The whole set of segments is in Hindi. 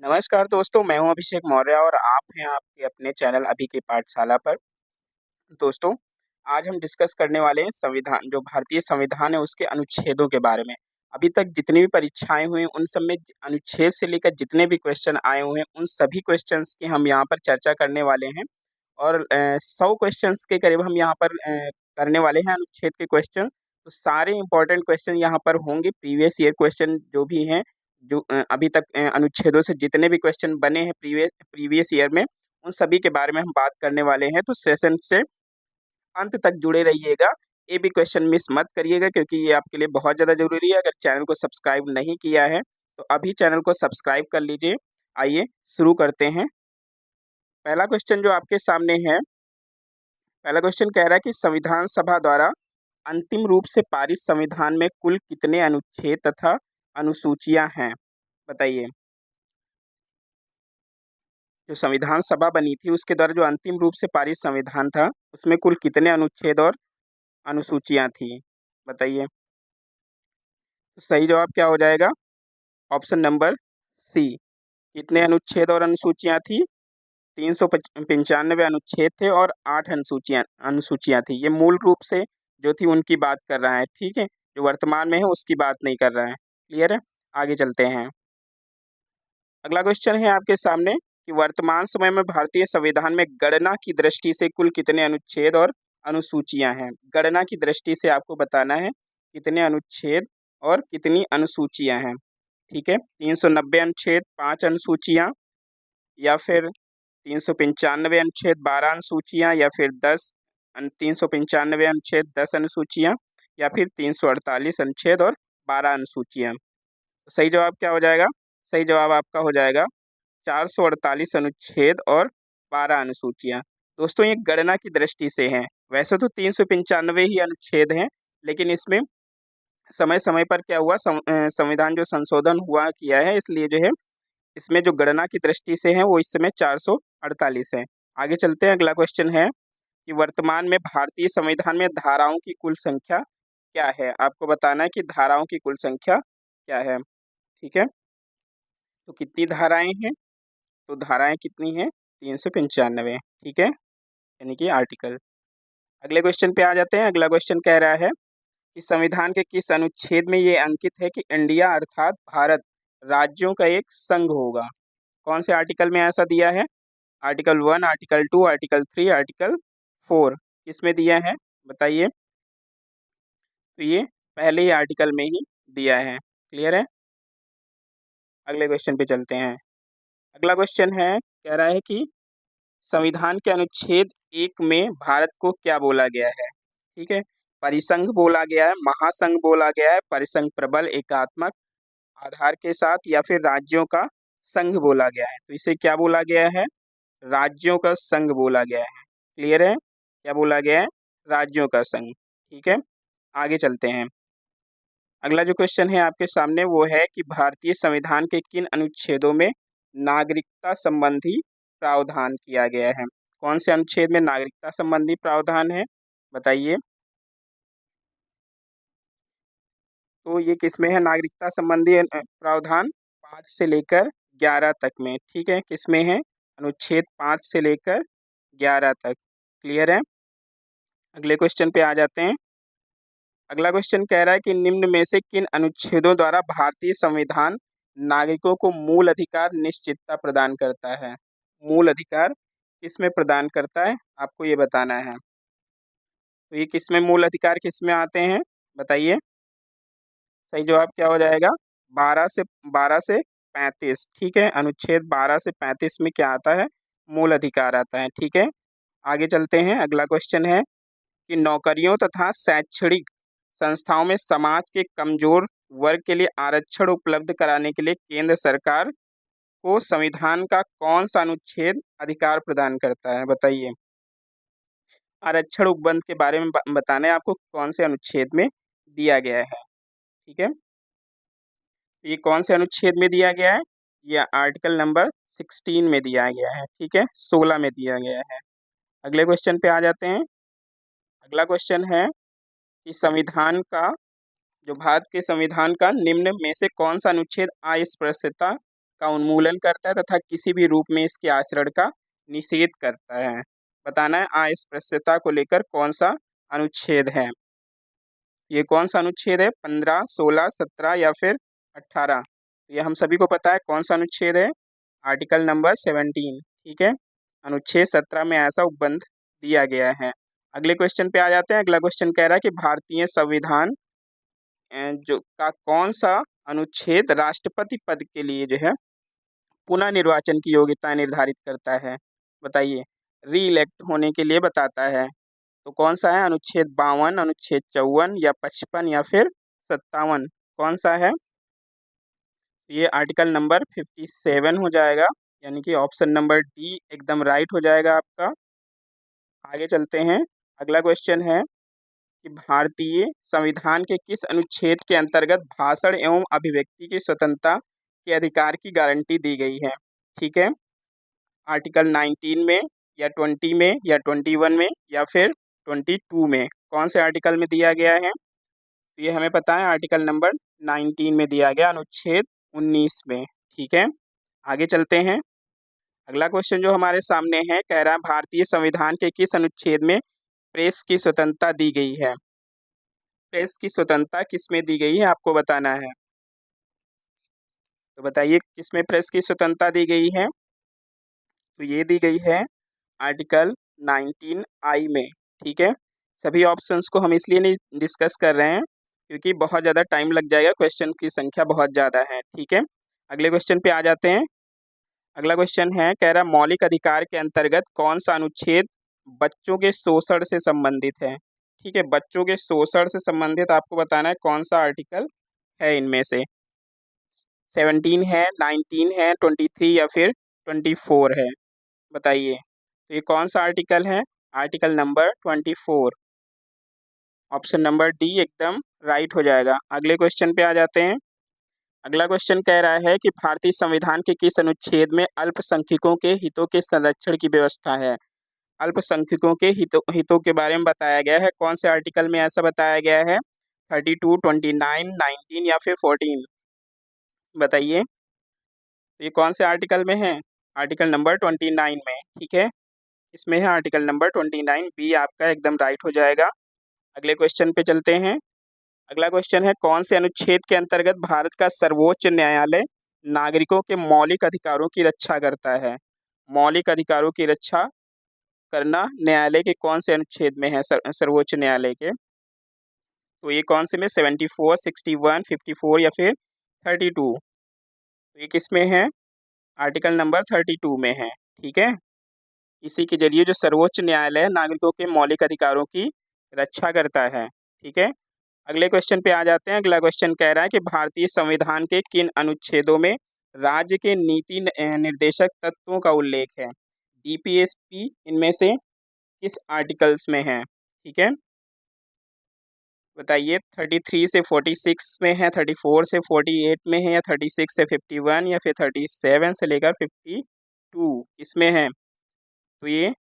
नमस्कार दोस्तों, मैं हूं अभिषेक मौर्य और आप हैं आपके अपने चैनल अभी की पाठशाला पर। दोस्तों, आज हम डिस्कस करने वाले हैं संविधान जो भारतीय संविधान है उसके अनुच्छेदों के बारे में। अभी तक जितनी भी परीक्षाएँ हुई हैं उन सब में अनुच्छेद से लेकर जितने भी क्वेश्चन आए हुए हैं उन सभी क्वेश्चंस की हम यहाँ पर चर्चा करने वाले हैं और 100 क्वेश्चंस के करीब हम यहाँ पर करने वाले हैं अनुच्छेद के क्वेश्चन। तो सारे इम्पोर्टेंट क्वेश्चन यहाँ पर होंगे, प्रीवियस ईयर क्वेश्चन जो भी हैं, जो अभी तक अनुच्छेदों से जितने भी क्वेश्चन बने हैं प्रीवियस ईयर में, उन सभी के बारे में हम बात करने वाले हैं। तो सेशन से अंत तक जुड़े रहिएगा, ये भी क्वेश्चन मिस मत करिएगा क्योंकि ये आपके लिए बहुत ज़्यादा ज़रूरी है। अगर चैनल को सब्सक्राइब नहीं किया है, तो अभी चैनल को सब्सक्राइब कर लीजिए। आइए शुरू करते हैं। पहला क्वेश्चन जो आपके सामने है, पहला क्वेश्चन कह रहा है कि संविधान सभा द्वारा अंतिम रूप से पारित संविधान में कुल कितने अनुच्छेद तथा अनुसूचियां हैं? बताइए। जो संविधान सभा बनी थी उसके द्वारा जो अंतिम रूप से पारित संविधान था उसमें कुल कितने अनुच्छेद और अनुसूचियां थी? बताइए। तो सही जवाब क्या हो जाएगा? Option number C. कितने अनुच्छेद और अनुसूचियां थी? 395 अनुच्छेद थे और 8 अनुसूचियां थी। ये मूल रूप से जो थी उनकी बात कर रहा है, ठीक है। जो वर्तमान में है उसकी बात नहीं कर रहा है। क्लियर है? आगे चलते हैं। अगला क्वेश्चन है आपके सामने कि वर्तमान समय में भारतीय संविधान में गणना की दृष्टि से कुल कितने अनुच्छेद और अनुसूचियां हैं? गणना की दृष्टि से आपको बताना है कितने अनुच्छेद और कितनी अनुसूचियां हैं। ठीक है, 390 अनुच्छेद 5 अनुसूचियां, या फिर 395 अनुच्छेद 12 अनुसूचियां, या फिर 395 अनुच्छेद 10 अनुसूचियां, या फिर 348 अनुच्छेद और 12 अनुसूचियां। तो सही जवाब क्या हो जाएगा? सही जवाब आपका हो जाएगा 448 अनुच्छेद और 12 अनुसूचियां। दोस्तों, ये गणना की दृष्टि से हैं। वैसे तो 395 ही अनुच्छेद हैं, लेकिन इसमें समय समय पर क्या हुआ, संविधान जो संशोधन हुआ किया है, इसलिए जो है इसमें जो गणना की दृष्टि से है वो इस समय 448 है। आगे चलते हैं। अगला क्वेश्चन है कि वर्तमान में भारतीय संविधान में धाराओं की कुल संख्या क्या है? आपको बताना है कि धाराओं की कुल संख्या क्या है। ठीक है, तो कितनी धाराएं हैं? तो धाराएं कितनी हैं? 395। ठीक है, यानी कि आर्टिकल। अगले क्वेश्चन पे आ जाते हैं। अगला क्वेश्चन कह रहा है कि संविधान के किस अनुच्छेद में ये अंकित है कि इंडिया अर्थात भारत राज्यों का एक संघ होगा? कौन से आर्टिकल में ऐसा दिया है? आर्टिकल 1, आर्टिकल 2, आर्टिकल 3, आर्टिकल 4, किसमें दिया है? बताइए। तो ये पहले ही आर्टिकल में ही दिया है। क्लियर है? अगले क्वेश्चन पे चलते हैं। अगला क्वेश्चन है, कह रहा है कि संविधान के अनुच्छेद 1 में भारत को क्या बोला गया है? ठीक है, परिसंघ बोला गया है, महासंघ बोला गया है, परिसंघ प्रबल एकात्मक आधार के साथ, या फिर राज्यों का संघ बोला गया है। तो इसे क्या बोला गया है? राज्यों का संघ बोला गया है। क्लियर है? क्या बोला गया है? राज्यों का संघ। ठीक है, आगे चलते हैं। अगला जो क्वेश्चन है आपके सामने वो है कि भारतीय संविधान के किन अनुच्छेदों में नागरिकता संबंधी प्रावधान किया गया है? कौन से अनुच्छेद में नागरिकता संबंधी प्रावधान है? बताइए। तो ये किसमें है नागरिकता संबंधी प्रावधान? 5 से लेकर 11 तक में। ठीक है, किसमें है? अनुच्छेद 5 से लेकर 11 तक। क्लियर है? अगले क्वेश्चन पे आ जाते हैं। अगला क्वेश्चन कह रहा है कि निम्न में से किन अनुच्छेदों द्वारा भारतीय संविधान नागरिकों को मूल अधिकार निश्चितता प्रदान करता है? मूल अधिकार किसमें प्रदान करता है? आपको ये बताना है। तो ये किसमें मूल अधिकार किसमें आते हैं? बताइए। सही जवाब क्या हो जाएगा? 12 से 35। ठीक है, अनुच्छेद 12 से 35 में क्या आता है? मूल अधिकार आता है। ठीक है, आगे चलते हैं। अगला क्वेश्चन है कि नौकरियों तथा शैक्षणिक संस्थाओं में समाज के कमजोर वर्ग के लिए आरक्षण उपलब्ध कराने के लिए केंद्र सरकार को संविधान का कौन सा अनुच्छेद अधिकार प्रदान करता है? बताइए। आरक्षण उपबंध के बारे में बताना है आपको, कौन से अनुच्छेद में दिया गया है। ठीक है, ये कौन से अनुच्छेद में दिया गया है? ये आर्टिकल नंबर 16 में दिया गया है। ठीक है, 16 में दिया गया है। अगले क्वेश्चन पे आ जाते हैं। अगला क्वेश्चन है कि संविधान का जो भारत के संविधान का निम्न में से कौन सा अनुच्छेद अस्पृश्यता का उन्मूलन करता है तथा किसी भी रूप में इसके आचरण का निषेध करता है। बताना है अस्पृश्यता को लेकर कौन सा अनुच्छेद है। ये कौन सा अनुच्छेद है? 15, 16, 17 या फिर 18? ये हम सभी को पता है कौन सा अनुच्छेद है। Article number 17। ठीक है, अनुच्छेद 17 में ऐसा उपबंध दिया गया है। अगले क्वेश्चन पे आ जाते हैं। अगला क्वेश्चन कह रहा है कि भारतीय संविधान जो का कौन सा अनुच्छेद राष्ट्रपति पद के लिए जो है पुनः निर्वाचन की योग्यता निर्धारित करता है। बताइए, री इलेक्ट होने के लिए बताता है। तो कौन सा है? अनुच्छेद 52, अनुच्छेद 54 या 55 या फिर 57? कौन सा है? ये आर्टिकल नंबर 57 हो जाएगा, यानी कि ऑप्शन नंबर डी एकदम राइट हो जाएगा आपका। आगे चलते हैं। अगला क्वेश्चन है कि भारतीय संविधान के किस अनुच्छेद के अंतर्गत भाषण एवं अभिव्यक्ति की स्वतंत्रता के अधिकार की गारंटी दी गई है। ठीक है, आर्टिकल 19 में या 20 में या 21 में या फिर 22 में? कौन से आर्टिकल में दिया गया है? तो ये हमें पता है आर्टिकल नंबर 19 में दिया गया, अनुच्छेद 19 में। ठीक है, आगे चलते हैं। अगला क्वेश्चन जो हमारे सामने है कह रहा है भारतीय संविधान के किस अनुच्छेद में प्रेस की स्वतंत्रता दी गई है। प्रेस की स्वतंत्रता किस में दी गई है आपको बताना है। तो बताइए किस में प्रेस की स्वतंत्रता दी गई है। तो ये दी गई है आर्टिकल 19I में। ठीक है, सभी ऑप्शंस को हम इसलिए नहीं डिस्कस कर रहे हैं क्योंकि बहुत ज़्यादा टाइम लग जाएगा, क्वेश्चन की संख्या बहुत ज़्यादा है। ठीक है, अगले क्वेश्चन पे आ जाते हैं। अगला क्वेश्चन है कह रहा मौलिक अधिकार के अंतर्गत कौन सा अनुच्छेद बच्चों के शोषण से संबंधित है। ठीक है, बच्चों के शोषण से संबंधित आपको बताना है कौन सा आर्टिकल है इनमें से। 17 है, 19 है, 23 या फिर 24 है? बताइए, तो ये कौन सा आर्टिकल है? Article number 24, option number D एकदम राइट हो जाएगा। अगले क्वेश्चन पे आ जाते हैं। अगला क्वेश्चन कह रहा है कि भारतीय संविधान के किस अनुच्छेद में अल्पसंख्यकों के हितों के संरक्षण की व्यवस्था है। अल्पसंख्यकों के हितों के बारे में बताया गया है। कौन से आर्टिकल में ऐसा बताया गया है? 32, 29, 19 या फिर 14? बताइए, तो ये कौन से आर्टिकल में है? आर्टिकल नंबर 29 में। ठीक है, इसमें है आर्टिकल नंबर 29, बी आपका एकदम राइट हो जाएगा। अगले क्वेश्चन पे चलते हैं। अगला क्वेश्चन है कौन से अनुच्छेद के अंतर्गत भारत का सर्वोच्च न्यायालय नागरिकों के मौलिक अधिकारों की रक्षा करता है। मौलिक अधिकारों की रक्षा करना न्यायालय के कौन से अनुच्छेद में है? सर्वोच्च न्यायालय के। तो ये कौन से में? 74, 61, 54 या फिर 32? तो ये किस में है? आर्टिकल नंबर 32 में है। ठीक है, इसी के जरिए जो सर्वोच्च न्यायालय है नागरिकों के मौलिक अधिकारों की रक्षा करता है। ठीक है, अगले क्वेश्चन पे आ जाते हैं। अगला क्वेश्चन कह रहा है कि भारतीय संविधान के किन अनुच्छेदों में राज्य के नीति निर्देशक तत्वों का उल्लेख है। डीपीएसपी इनमें से किस आर्टिकल्स में है? ठीक है, बताइए। 33 से 46 में है, 34 से 48 में है या 36 से 51 या फिर 37 से लेकर 52 इसमें है? तो ये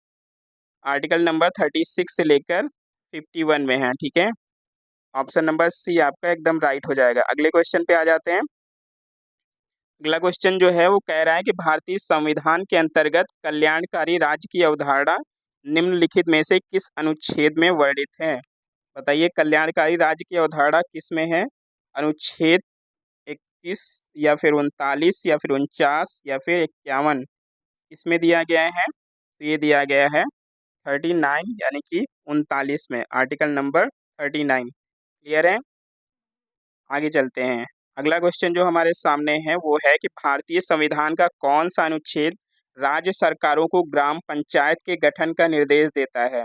आर्टिकल नंबर 36 से लेकर 51 में है। ठीक है, ऑप्शन नंबर सी आपका एकदम राइट हो जाएगा। अगले क्वेश्चन पे आ जाते हैं। अगला क्वेश्चन जो है वो कह रहा है कि भारतीय संविधान के अंतर्गत कल्याणकारी राज्य की अवधारणा निम्नलिखित में से किस अनुच्छेद में वर्णित है। बताइए, कल्याणकारी राज्य की अवधारणा किस में है? अनुच्छेद 21 या फिर 39 या फिर 49 या फिर 51? इसमें दिया गया है। तो ये दिया गया है 39 यानी कि 39 में, आर्टिकल नंबर 39। क्लियर है, आगे चलते हैं। अगला क्वेश्चन जो हमारे सामने है वो है कि भारतीय संविधान का कौन सा अनुच्छेद राज्य सरकारों को ग्राम पंचायत के गठन का निर्देश देता है।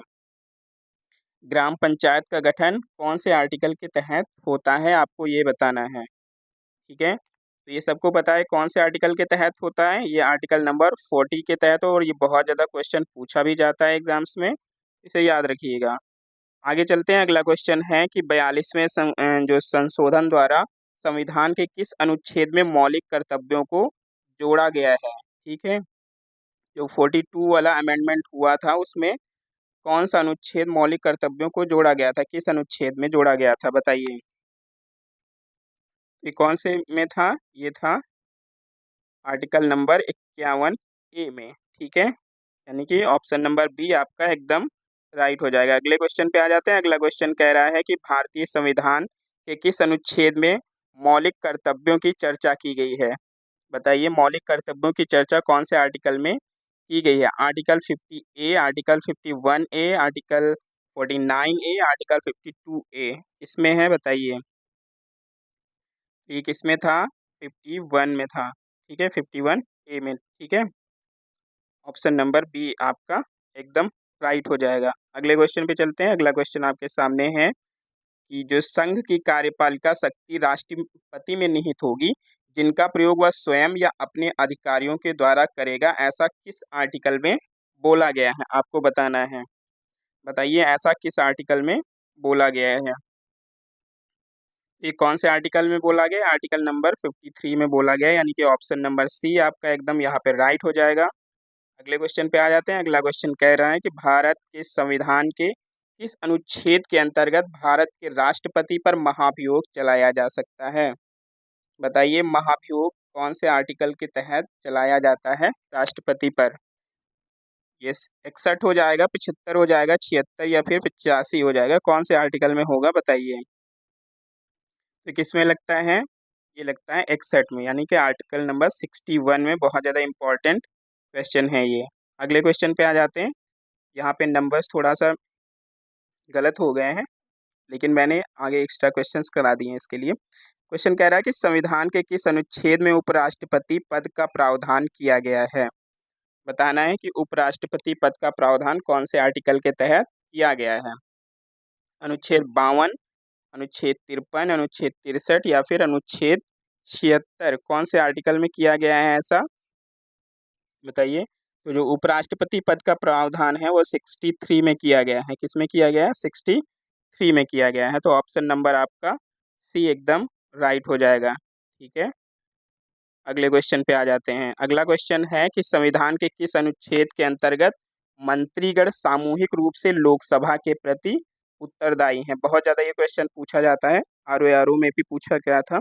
ग्राम पंचायत का गठन कौन से आर्टिकल के तहत होता है आपको ये बताना है। ठीक है, तो ये सबको पता है कौन से आर्टिकल के तहत होता है। ये आर्टिकल नंबर 40 के तहत हो और ये बहुत ज़्यादा क्वेश्चन पूछा भी जाता है एग्जाम्स में, इसे याद रखिएगा। आगे चलते हैं। अगला क्वेश्चन है कि 42वें जो संशोधन द्वारा संविधान के किस अनुच्छेद में मौलिक कर्तव्यों को जोड़ा गया है। ठीक है, जो 42 वाला अमेंडमेंट हुआ था उसमें कौन सा अनुच्छेद मौलिक कर्तव्यों को जोड़ा गया था, किस अनुच्छेद में जोड़ा गया था? बताइए, ये कौन से में था? ये था आर्टिकल नंबर 51A में। ठीक है, यानी कि ऑप्शन नंबर बी आपका एकदम राइट हो जाएगा। अगले क्वेश्चन पे आ जाते हैं। अगला क्वेश्चन कह रहा है कि भारतीय संविधान के किस अनुच्छेद में मौलिक कर्तव्यों की चर्चा की गई है? बताइए, मौलिक कर्तव्यों की चर्चा कौन से आर्टिकल में की गई है? Article 50A, article 51A, article 49A, article 52A, इसमें है बताइए। ये किसमें था? 51 में था। ठीक है, 51A में। ठीक है, ऑप्शन नंबर बी आपका एकदम राइट हो जाएगा। अगले क्वेश्चन पे चलते हैं। अगला क्वेश्चन आपके सामने है कि जो संघ की कार्यपालिका शक्ति राष्ट्रपति में निहित होगी, जिनका प्रयोग वह स्वयं या अपने अधिकारियों के द्वारा करेगा, ऐसा किस आर्टिकल में बोला गया है? आपको बताना है। बताइए, ऐसा किस आर्टिकल में बोला गया है? ये कौन से आर्टिकल में बोला गया? आर्टिकल नंबर 53 में बोला गया है, यानी कि ऑप्शन नंबर सी आपका एकदम यहाँ पे राइट हो जाएगा। अगले क्वेश्चन पे आ जाते हैं। अगला क्वेश्चन कह रहा है कि भारत के संविधान के किस अनुच्छेद के अंतर्गत भारत के राष्ट्रपति पर महाभियोग चलाया जा सकता है? बताइए, महाभियोग कौन से आर्टिकल के तहत चलाया जाता है राष्ट्रपति पर? ये 61 हो जाएगा, 75 हो जाएगा, 76 या फिर 85 हो जाएगा? कौन से आर्टिकल में होगा बताइए। तो किस में लगता है? ये लगता है 61 में, यानी कि आर्टिकल नंबर 61 में। बहुत ज़्यादा इंपॉर्टेंट क्वेश्चन है ये। अगले क्वेश्चन पे आ जाते हैं। यहाँ पे नंबर्स थोड़ा सा गलत हो गए हैं, लेकिन मैंने आगे एक्स्ट्रा क्वेश्चंस करा दिए हैं इसके लिए। क्वेश्चन कह रहा है कि संविधान के किस अनुच्छेद में उपराष्ट्रपति पद का प्रावधान किया गया है? बताना है कि उपराष्ट्रपति पद का प्रावधान कौन से आर्टिकल के तहत किया गया है? अनुच्छेद 52, अनुच्छेद 53, अनुच्छेद 63 या फिर अनुच्छेद 76? कौन से आर्टिकल में किया गया है ऐसा? बताइए। तो जो उपराष्ट्रपति पद का प्रावधान है वो 63 में किया गया है। किस में किया गया है? 63 में किया गया है। तो ऑप्शन नंबर आपका सी एकदम राइट हो जाएगा। ठीक है, अगले क्वेश्चन पे आ जाते हैं। अगला क्वेश्चन है कि संविधान के किस अनुच्छेद के अंतर्गत मंत्रीगण सामूहिक रूप से लोकसभा के प्रति उत्तरदायी हैं? बहुत ज़्यादा ये क्वेश्चन पूछा जाता है, आरओ में भी पूछा गया था।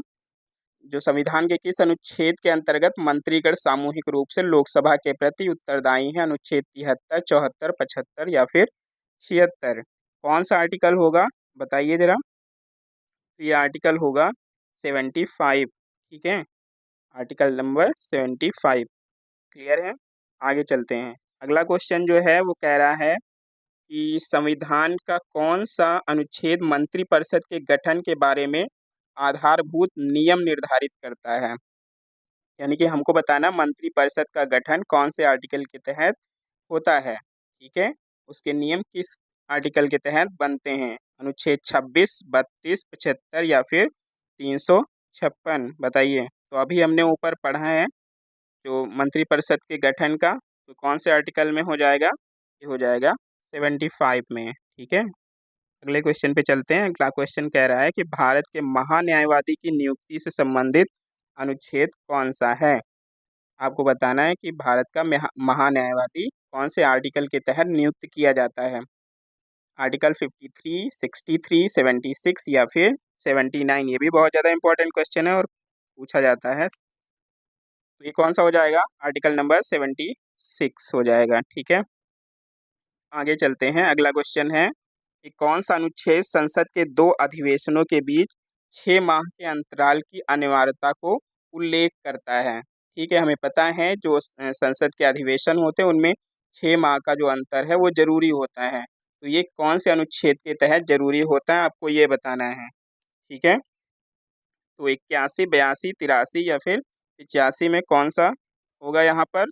जो संविधान के किस अनुच्छेद के अंतर्गत मंत्रीगण सामूहिक रूप से लोकसभा के प्रति उत्तरदायी हैं? अनुच्छेद 73, 74, 75 या फिर 76? कौन सा आर्टिकल होगा बताइए जरा। तो ये आर्टिकल होगा 75। ठीक है, आर्टिकल नंबर 75। क्लियर है? आगे चलते हैं। अगला क्वेश्चन जो है वो कह रहा है कि संविधान का कौन सा अनुच्छेद मंत्रिपरिषद के गठन के बारे में आधारभूत नियम निर्धारित करता है? यानी कि हमको बताना मंत्रिपरिषद का गठन कौन से आर्टिकल के तहत होता है। ठीक है, उसके नियम किस आर्टिकल के तहत बनते हैं? अनुच्छेद 26, 32, 75 या फिर 356? बताइए। तो अभी हमने ऊपर पढ़ा है जो मंत्रिपरिषद के गठन का, तो कौन से आर्टिकल में हो जाएगा? ये हो जाएगा 75 में। ठीक है, अगले क्वेश्चन पे चलते हैं। अगला क्वेश्चन कह रहा है कि भारत के महान्यायवादी की नियुक्ति से संबंधित अनुच्छेद कौन सा है? आपको बताना है कि भारत का महान्यायवादी कौन से आर्टिकल के तहत नियुक्त किया जाता है? आर्टिकल 53, 63, 76 या फिर 79? ये भी बहुत ज़्यादा इंपॉर्टेंट क्वेश्चन है और पूछा जाता है। तो ये कौन सा हो जाएगा? आर्टिकल नंबर 76 हो जाएगा। ठीक है, आगे चलते हैं। अगला क्वेश्चन है कि कौन सा अनुच्छेद संसद के दो अधिवेशनों के बीच 6 माह के अंतराल की अनिवार्यता को उल्लेख करता है? ठीक है, हमें पता है जो संसद के अधिवेशन होते हैं उनमें 6 माह का जो अंतर है वो जरूरी होता है। तो ये कौन से अनुच्छेद के तहत जरूरी होता है आपको ये बताना है। ठीक है, तो 81, 82, 83 या फिर 85 में कौन सा होगा यहाँ पर?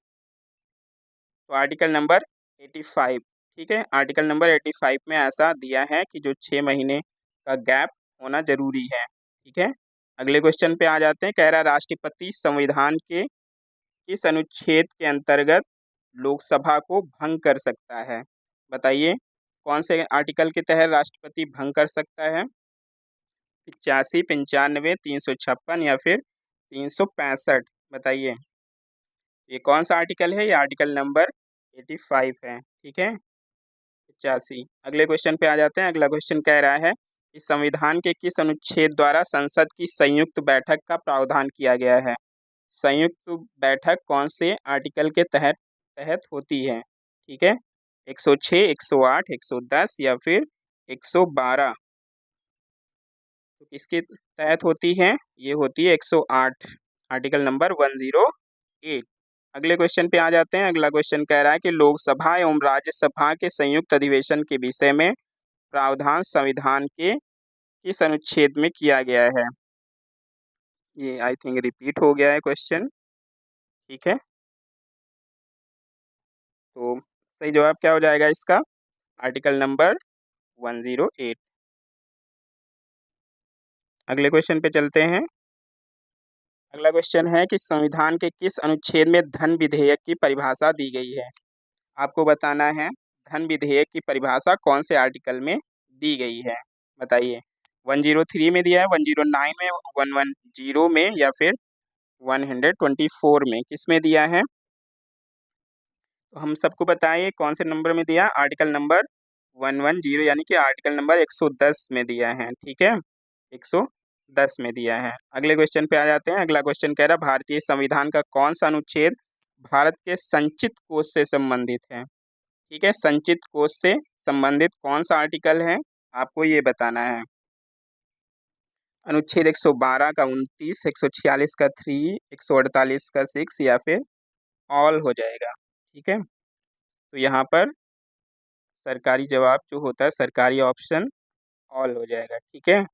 तो आर्टिकल नंबर 85। ठीक है, आर्टिकल नंबर 85 में ऐसा दिया है कि जो 6 महीने का गैप होना जरूरी है। ठीक है, अगले क्वेश्चन पे आ जाते हैं। कह रहा है राष्ट्रपति संविधान के किस अनुच्छेद के अंतर्गत लोकसभा को भंग कर सकता है? बताइए, कौन से आर्टिकल के तहत राष्ट्रपति भंग कर सकता है? 85, 95, 356 या फिर 365? बताइए, ये कौन सा आर्टिकल है? ये आर्टिकल नंबर 85 है। ठीक है, 85। अगले क्वेश्चन पे आ जाते हैं। अगला क्वेश्चन कह रहा है कि संविधान के किस अनुच्छेद द्वारा संसद की संयुक्त बैठक का प्रावधान किया गया है? संयुक्त बैठक कौन से आर्टिकल के तहत तहत होती है? ठीक है, 106, 108, 110 या फिर 112। तो किसके तहत होती है? ये होती है 108, आर्टिकल नंबर 108। अगले क्वेश्चन पे आ जाते हैं। अगला क्वेश्चन कह रहा है कि लोकसभा एवं राज्यसभा के संयुक्त अधिवेशन के विषय में प्रावधान संविधान के किस अनुच्छेद में किया गया है? ये आई थिंक रिपीट हो गया है क्वेश्चन। ठीक है, तो सही जवाब क्या हो जाएगा इसका? Article number 108। अगले क्वेश्चन पे चलते हैं। अगला क्वेश्चन है कि संविधान के किस अनुच्छेद में धन विधेयक की परिभाषा दी गई है? आपको बताना है धन विधेयक की परिभाषा कौन से आर्टिकल में दी गई है, बताइए। 103 में दिया है, 109 में, 110 में या फिर 124 में, किस में दिया है? तो हम सबको बताइए कौन से नंबर में दिया? आर्टिकल नंबर 110 यानी कि आर्टिकल नंबर 110 में दिया है। ठीक है, 110 में दिया है। अगले क्वेश्चन पे आ जाते हैं। अगला क्वेश्चन कह रहा है भारतीय संविधान का कौन सा अनुच्छेद भारत के संचित कोष से संबंधित है? ठीक है, संचित कोष से संबंधित कौन सा आर्टिकल है, आपको ये बताना है। अनुच्छेद 112 का 29, 146 का 3, 148 का 6 या फिर ऑल हो जाएगा। ठीक है, तो यहाँ पर सरकारी जवाब जो होता है, सरकारी ऑप्शन ऑल हो जाएगा। ठीक है,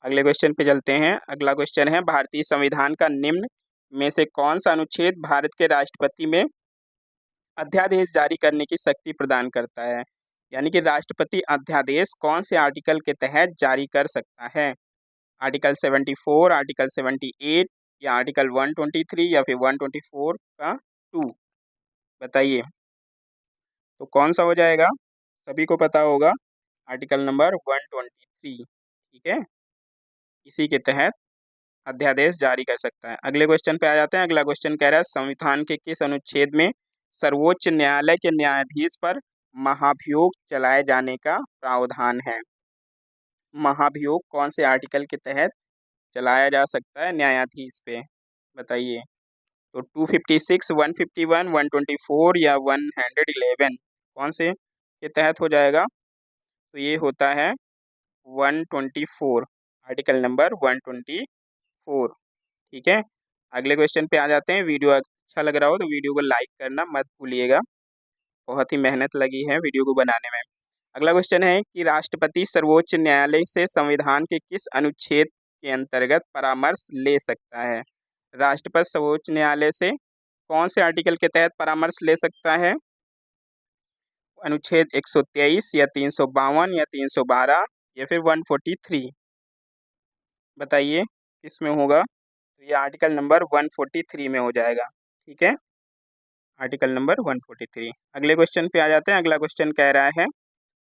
अगले क्वेश्चन पे चलते हैं। अगला क्वेश्चन है भारतीय संविधान का निम्न में से कौन सा अनुच्छेद भारत के राष्ट्रपति में अध्यादेश जारी करने की शक्ति प्रदान करता है? यानी कि राष्ट्रपति अध्यादेश कौन से आर्टिकल के तहत जारी कर सकता है? आर्टिकल 74, आर्टिकल 78 या आर्टिकल 123 या फिर 124 का 2, बताइए। तो कौन सा हो जाएगा? सभी को पता होगा, आर्टिकल नंबर 123। ठीक है, इसी के तहत अध्यादेश जारी कर सकता है। अगले क्वेश्चन पे आ जाते हैं। अगला क्वेश्चन कह रहा है संविधान के किस अनुच्छेद में सर्वोच्च न्यायालय के न्यायाधीश पर महाभियोग चलाए जाने का प्रावधान है? महाभियोग कौन से आर्टिकल के तहत चलाया जा सकता है न्यायाधीश पे, बताइए। तो 256, 151, 124 या 111, कौन से के तहत हो जाएगा? तो ये होता है 124, आर्टिकल नंबर 124। ठीक है, अगले क्वेश्चन पे आ जाते हैं। वीडियो अच्छा लग रहा हो तो वीडियो को लाइक करना मत भूलिएगा, बहुत ही मेहनत लगी है वीडियो को बनाने में। अगला क्वेश्चन है कि राष्ट्रपति सर्वोच्च न्यायालय से संविधान के किस अनुच्छेद के अंतर्गत परामर्श ले सकता है? राष्ट्रपति सर्वोच्च न्यायालय से कौन से आर्टिकल के तहत परामर्श ले सकता है? अनुच्छेद 123 या 352 या 312 या फिर 143, बताइए किस में होगा? तो ये आर्टिकल नंबर 143 में हो जाएगा। ठीक है, आर्टिकल नंबर 143। अगले क्वेश्चन पे आ जाते हैं। अगला क्वेश्चन कह रहा है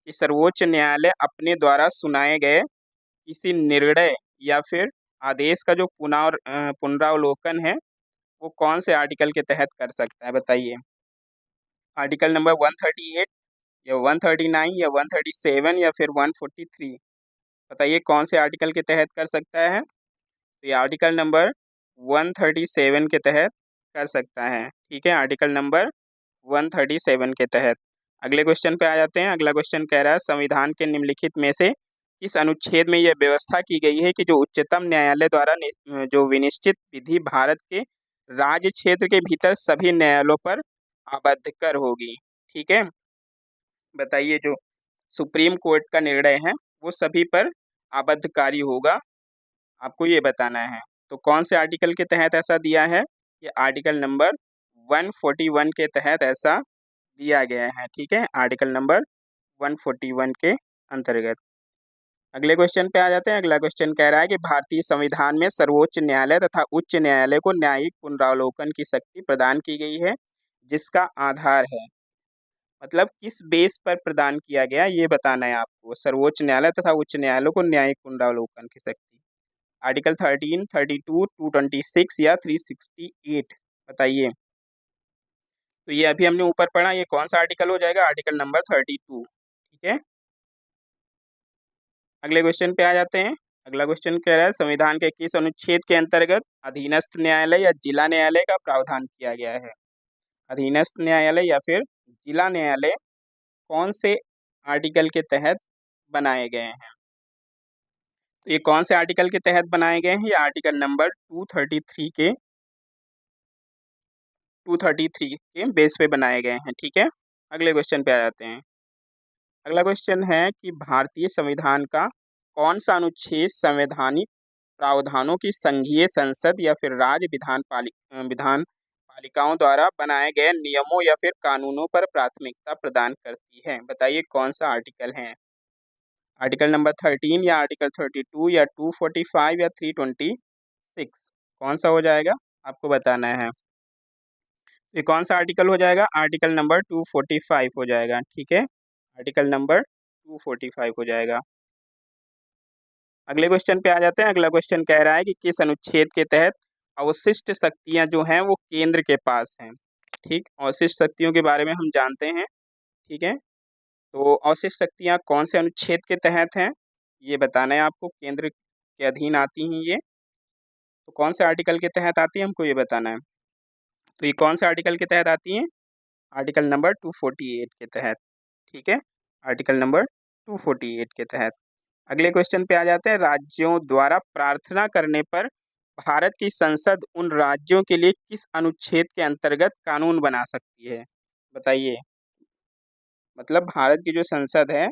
कि सर्वोच्च न्यायालय अपने द्वारा सुनाए गए किसी निर्णय या फिर आदेश का जो पुनरावलोकन है वो कौन से आर्टिकल के तहत कर सकता है, बताइए। आर्टिकल नंबर 138 या 139 या 137 या फिर 143, बताइए कौन से आर्टिकल के तहत कर सकता है? तो ये आर्टिकल नंबर 137 के तहत कर सकता है। ठीक है, आर्टिकल नंबर 137 के तहत। अगले क्वेश्चन पे आ जाते हैं। अगला क्वेश्चन कह रहा है संविधान के निम्नलिखित में से किस अनुच्छेद में यह व्यवस्था की गई है कि जो उच्चतम न्यायालय द्वारा जो विनिश्चित विधि भारत के राज्य क्षेत्र के भीतर सभी न्यायालयों पर आबद्धकर होगी? ठीक है, बताइए जो सुप्रीम कोर्ट का निर्णय है वो सभी पर आबद्धकारी होगा, आपको ये बताना है। तो कौन से आर्टिकल के तहत ऐसा दिया है? ये आर्टिकल नंबर 141 के तहत ऐसा दिया गया है। ठीक है, आर्टिकल नंबर 141 के अंतर्गत। अगले क्वेश्चन पे आ जाते हैं। अगला क्वेश्चन कह रहा है कि भारतीय संविधान में सर्वोच्च न्यायालय तथा उच्च न्यायालय को न्यायिक पुनरावलोकन की शक्ति प्रदान की गई है, जिसका आधार है, मतलब किस बेस पर प्रदान किया गया ये बताना है आपको। सर्वोच्च न्यायालय तथा उच्च न्यायालय को न्यायिक पुनरावलोकन की शक्ति, आर्टिकल 13, 32, 226 या 368, बताइए। तो ये अभी हमने ऊपर पढ़ा, ये कौन सा आर्टिकल हो जाएगा? Article number 32। ठीक है, अगले क्वेश्चन पे आ जाते हैं। अगला क्वेश्चन कह रहा है संविधान के किस अनुच्छेद के अंतर्गत अधीनस्थ न्यायालय या जिला न्यायालय का प्रावधान किया गया है। अधीनस्थ न्यायालय या फिर जिला न्यायालय कौन से आर्टिकल के तहत बनाए गए हैं। तो ये कौन से आर्टिकल के तहत बनाए गए हैं, ये आर्टिकल नंबर 233 के बेस पे बनाए गए हैं। ठीक है, अगले क्वेश्चन पे आ जाते हैं। अगला क्वेश्चन है कि भारतीय संविधान का कौन सा अनुच्छेद संवैधानिक प्रावधानों की संघीय संसद या फिर राज्य विधान पालिकाओं द्वारा बनाए गए नियमों या फिर कानूनों पर प्राथमिकता प्रदान करती है। बताइए कौन सा आर्टिकल है। आर्टिकल नंबर 13 या आर्टिकल 32 या 245 या 326, कौन सा हो जाएगा आपको बताना है। ये कौन सा आर्टिकल हो जाएगा, आर्टिकल नंबर 245 हो जाएगा। ठीक है, आर्टिकल नंबर 245 हो जाएगा। अगले क्वेश्चन पे आ जाते हैं। अगला क्वेश्चन कह रहा है कि किस अनुच्छेद के तहत अवशिष्ट शक्तियां जो हैं वो केंद्र के पास हैं। ठीक, अवशिष्ट शक्तियों के बारे में हम जानते हैं। ठीक है, तो अवशिष्ट शक्तियां कौन से अनुच्छेद के तहत हैं ये बताना है आपको। केंद्र के अधीन आती हैं ये, तो कौन से आर्टिकल के तहत आती है हमको ये बताना है। तो ये कौन से आर्टिकल के तहत आती हैं, आर्टिकल नंबर 248 के तहत। ठीक है, आर्टिकल नंबर 248 के तहत। अगले क्वेश्चन पे आ जाते हैं। राज्यों द्वारा प्रार्थना करने पर भारत की संसद उन राज्यों के लिए किस अनुच्छेद के अंतर्गत कानून बना सकती है। बताइए, मतलब भारत की जो संसद है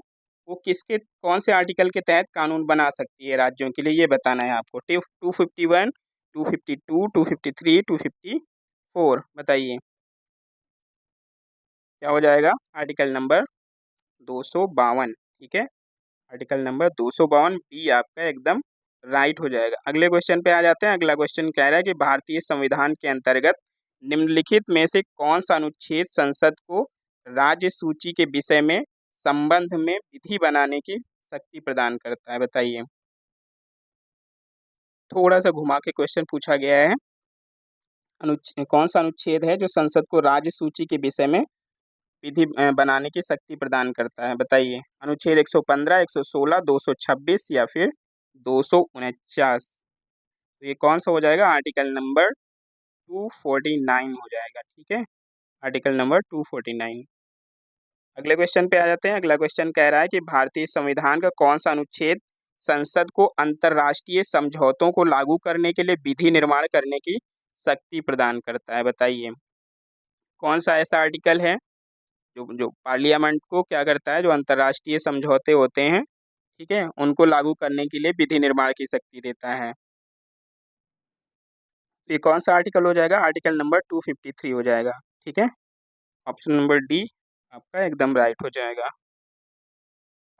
वो किसके कौन से आर्टिकल के तहत कानून बना सकती है राज्यों के लिए, ये बताना है आपको। 251, 252, 253, 254, बताइए क्या हो जाएगा, आर्टिकल नंबर 252। ठीक है, आर्टिकल नंबर 252 बी आपका एकदम राइट हो जाएगा। अगले क्वेश्चन पे आ जाते हैं। अगला क्वेश्चन कह रहा है कि भारतीय संविधान के अंतर्गत निम्नलिखित में से कौन सा अनुच्छेद संसद को राज्य सूची के विषय में संबंध में विधि बनाने की शक्ति प्रदान करता है। बताइए, थोड़ा सा घुमा के क्वेश्चन पूछा गया है। कौन सा अनुच्छेद है जो संसद को राज्य सूची के विषय में विधि बनाने की शक्ति प्रदान करता है। बताइए, अनुच्छेद 115, 116, 226 या फिर 249। तो ये कौन सा हो जाएगा, आर्टिकल नंबर 249 हो जाएगा। ठीक है, आर्टिकल नंबर 249। अगले क्वेश्चन पे आ जाते हैं। अगला क्वेश्चन कह रहा है कि भारतीय संविधान का कौन सा अनुच्छेद संसद को अंतर्राष्ट्रीय समझौतों को लागू करने के लिए विधि निर्माण करने की शक्ति प्रदान करता है। बताइए कौन सा ऐसा आर्टिकल है जो जो पार्लियामेंट को क्या करता है, जो अंतर्राष्ट्रीय समझौते होते हैं, ठीक है, उनको लागू करने के लिए विधि निर्माण की शक्ति देता है। ये कौन सा आर्टिकल हो जाएगा, आर्टिकल नंबर 253 हो जाएगा। ठीक है, ऑप्शन नंबर डी आपका एकदम राइट हो जाएगा।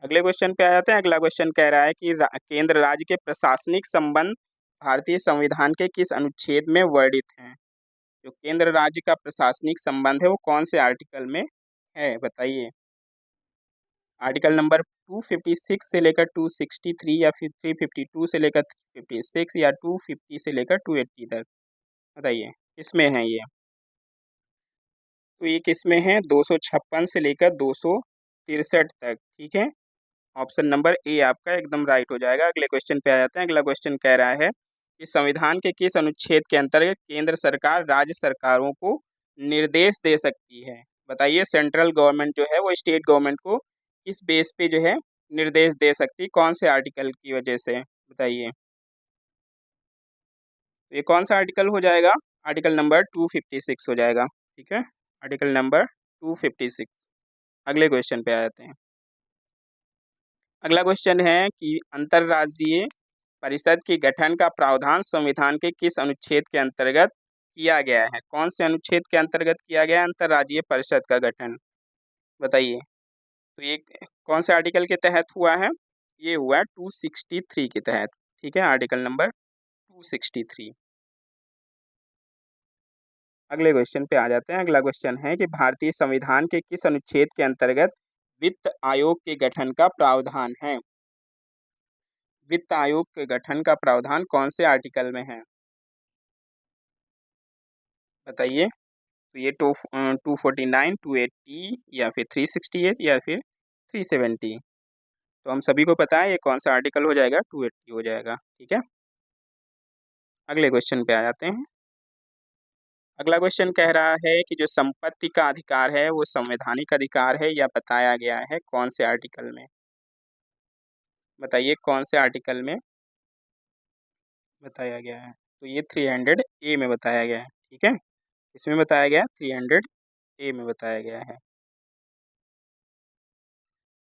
अगले क्वेश्चन पे आ जाते हैं। अगला क्वेश्चन कह रहा है कि केंद्र राज्य के प्रशासनिक संबंध भारतीय संविधान के किस अनुच्छेद में वर्णित हैं। जो केंद्र राज्य का प्रशासनिक संबंध है वो कौन से आर्टिकल में है, बताइए। आर्टिकल नंबर 256 से लेकर 263 या फिर 352 से लेकर 356 या 250 से लेकर 280 तक, बताइए किसमें है ये। तो ये किसमें है, 256 से लेकर 263 तक। ठीक है, ऑप्शन नंबर ए आपका एकदम राइट हो जाएगा। अगले क्वेश्चन पे आ जाते हैं। अगला क्वेश्चन कह रहा है कि संविधान के किस अनुच्छेद के अंतर्गत केंद्र सरकार राज्य सरकारों को निर्देश दे सकती है। बताइए, सेंट्रल गवर्नमेंट जो है वो स्टेट गवर्नमेंट को किस बेस पे जो है निर्देश दे सकती है, कौन से आर्टिकल की वजह से, बताइए। तो ये कौन सा आर्टिकल हो जाएगा, आर्टिकल नंबर 256 हो जाएगा। ठीक है, आर्टिकल नंबर 256। अगले क्वेश्चन पे आ जाते हैं। अगला क्वेश्चन है कि अंतर्राज्यीय परिषद के गठन का प्रावधान संविधान के किस अनुच्छेद के अंतर्गत किया गया है। कौन से अनुच्छेद के अंतर्गत किया गया है अंतर्राज्यीय परिषद का गठन, बताइए। तो ये कौन से आर्टिकल के तहत हुआ है, ये हुआ है 263 के तहत। ठीक है, आर्टिकल नंबर 263। अगले क्वेश्चन पे आ जाते हैं। अगला क्वेश्चन है कि भारतीय संविधान के किस अनुच्छेद के अंतर्गत वित्त आयोग के गठन का प्रावधान है। वित्त आयोग के गठन का प्रावधान कौन से आर्टिकल में है, बताइए। तो ये 249, 280 या फिर 368 या फिर 370। तो हम सभी को पता है ये कौन सा आर्टिकल हो जाएगा, 280 हो जाएगा। ठीक है, अगले क्वेश्चन पे आ जाते हैं। अगला क्वेश्चन कह रहा है कि जो संपत्ति का अधिकार है वो संवैधानिक अधिकार है या बताया गया है कौन से आर्टिकल में? बताइए कौन से आर्टिकल में बताया गया है? तो ये 300 ए में बताया गया है। ठीक है, इसमें बताया गया 300 ए में बताया गया है।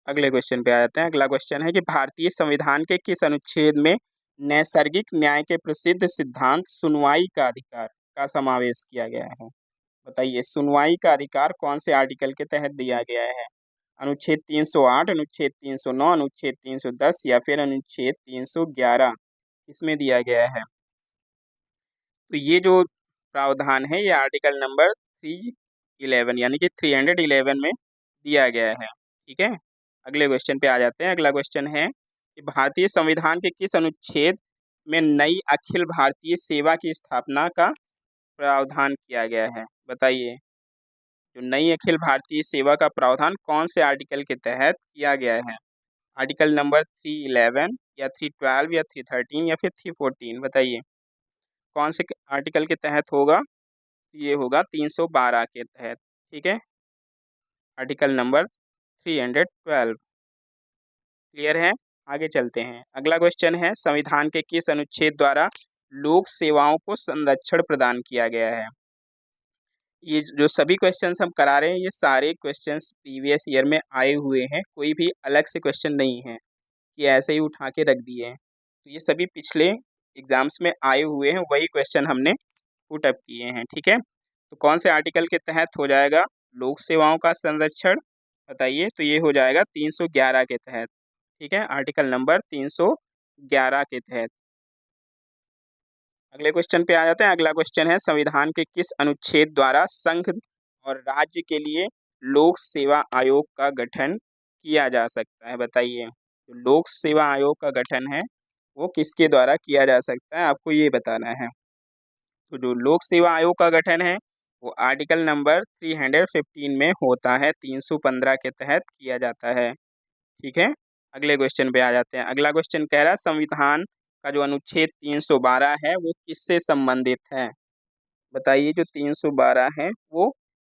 अगले क्वेश्चन पे आ जाते हैं। अगला क्वेश्चन है कि भारतीय संविधान के किस अनुच्छेद में नैसर्गिक न्याय के प्रसिद्ध सिद्धांत सुनवाई का अधिकार का समावेश किया गया है? बताइए सुनवाई का अधिकार कौन से आर्टिकल के तहत दिया गया है? अनुच्छेद 308, अनुच्छेद 309, अनुच्छेद 310 या फिर अनुच्छेद 311, इसमें दिया गया है? तो ये जो प्रावधान है ये आर्टिकल नंबर 311 यानी कि 311 में दिया गया है। ठीक है, अगले क्वेश्चन पे आ जाते हैं। अगला क्वेश्चन है कि भारतीय संविधान के किस अनुच्छेद में नई अखिल भारतीय सेवा की स्थापना का प्रावधान किया गया है? बताइए, जो नई अखिल भारतीय सेवा का प्रावधान कौन से आर्टिकल के तहत किया गया है? आर्टिकल नंबर 311 या 312 या 313 या फिर 314, बताइए कौन से आर्टिकल के तहत होगा? ये होगा 312 के तहत। ठीक है, आर्टिकल नंबर 312। क्लियर है, आगे चलते हैं। अगला क्वेश्चन है संविधान के किस अनुच्छेद द्वारा लोक सेवाओं को संरक्षण प्रदान किया गया है? ये जो सभी क्वेश्चंस हम करा रहे हैं ये सारे क्वेश्चंस प्रीवियस ईयर में आए हुए हैं, कोई भी अलग से क्वेश्चन नहीं है कि ऐसे ही उठा के रख दिए हैं। तो ये सभी पिछले एग्जाम्स में आए हुए हैं, वही क्वेश्चन हमने पुट अप किए हैं। ठीक है, तो कौन से आर्टिकल के तहत हो जाएगा लोक सेवाओं का संरक्षण? बताइए, तो ये हो जाएगा 311 के तहत। ठीक है, आर्टिकल नंबर 311 के तहत। अगले क्वेश्चन पे आ जाते हैं। अगला क्वेश्चन है संविधान के किस अनुच्छेद द्वारा संघ और राज्य के लिए लोक सेवा आयोग का गठन किया जा सकता है? बताइए, तो लोक सेवा आयोग का गठन है वो किसके द्वारा किया जा सकता है, आपको ये बताना है। तो जो लोक सेवा आयोग का गठन है वो आर्टिकल नंबर 315 में होता है, 315 के तहत किया जाता है। ठीक है, अगले क्वेश्चन पे आ जाते हैं। अगला क्वेश्चन कह रहा है संविधान का जो अनुच्छेद 312 है वो किससे संबंधित है? बताइए, जो 312 है वो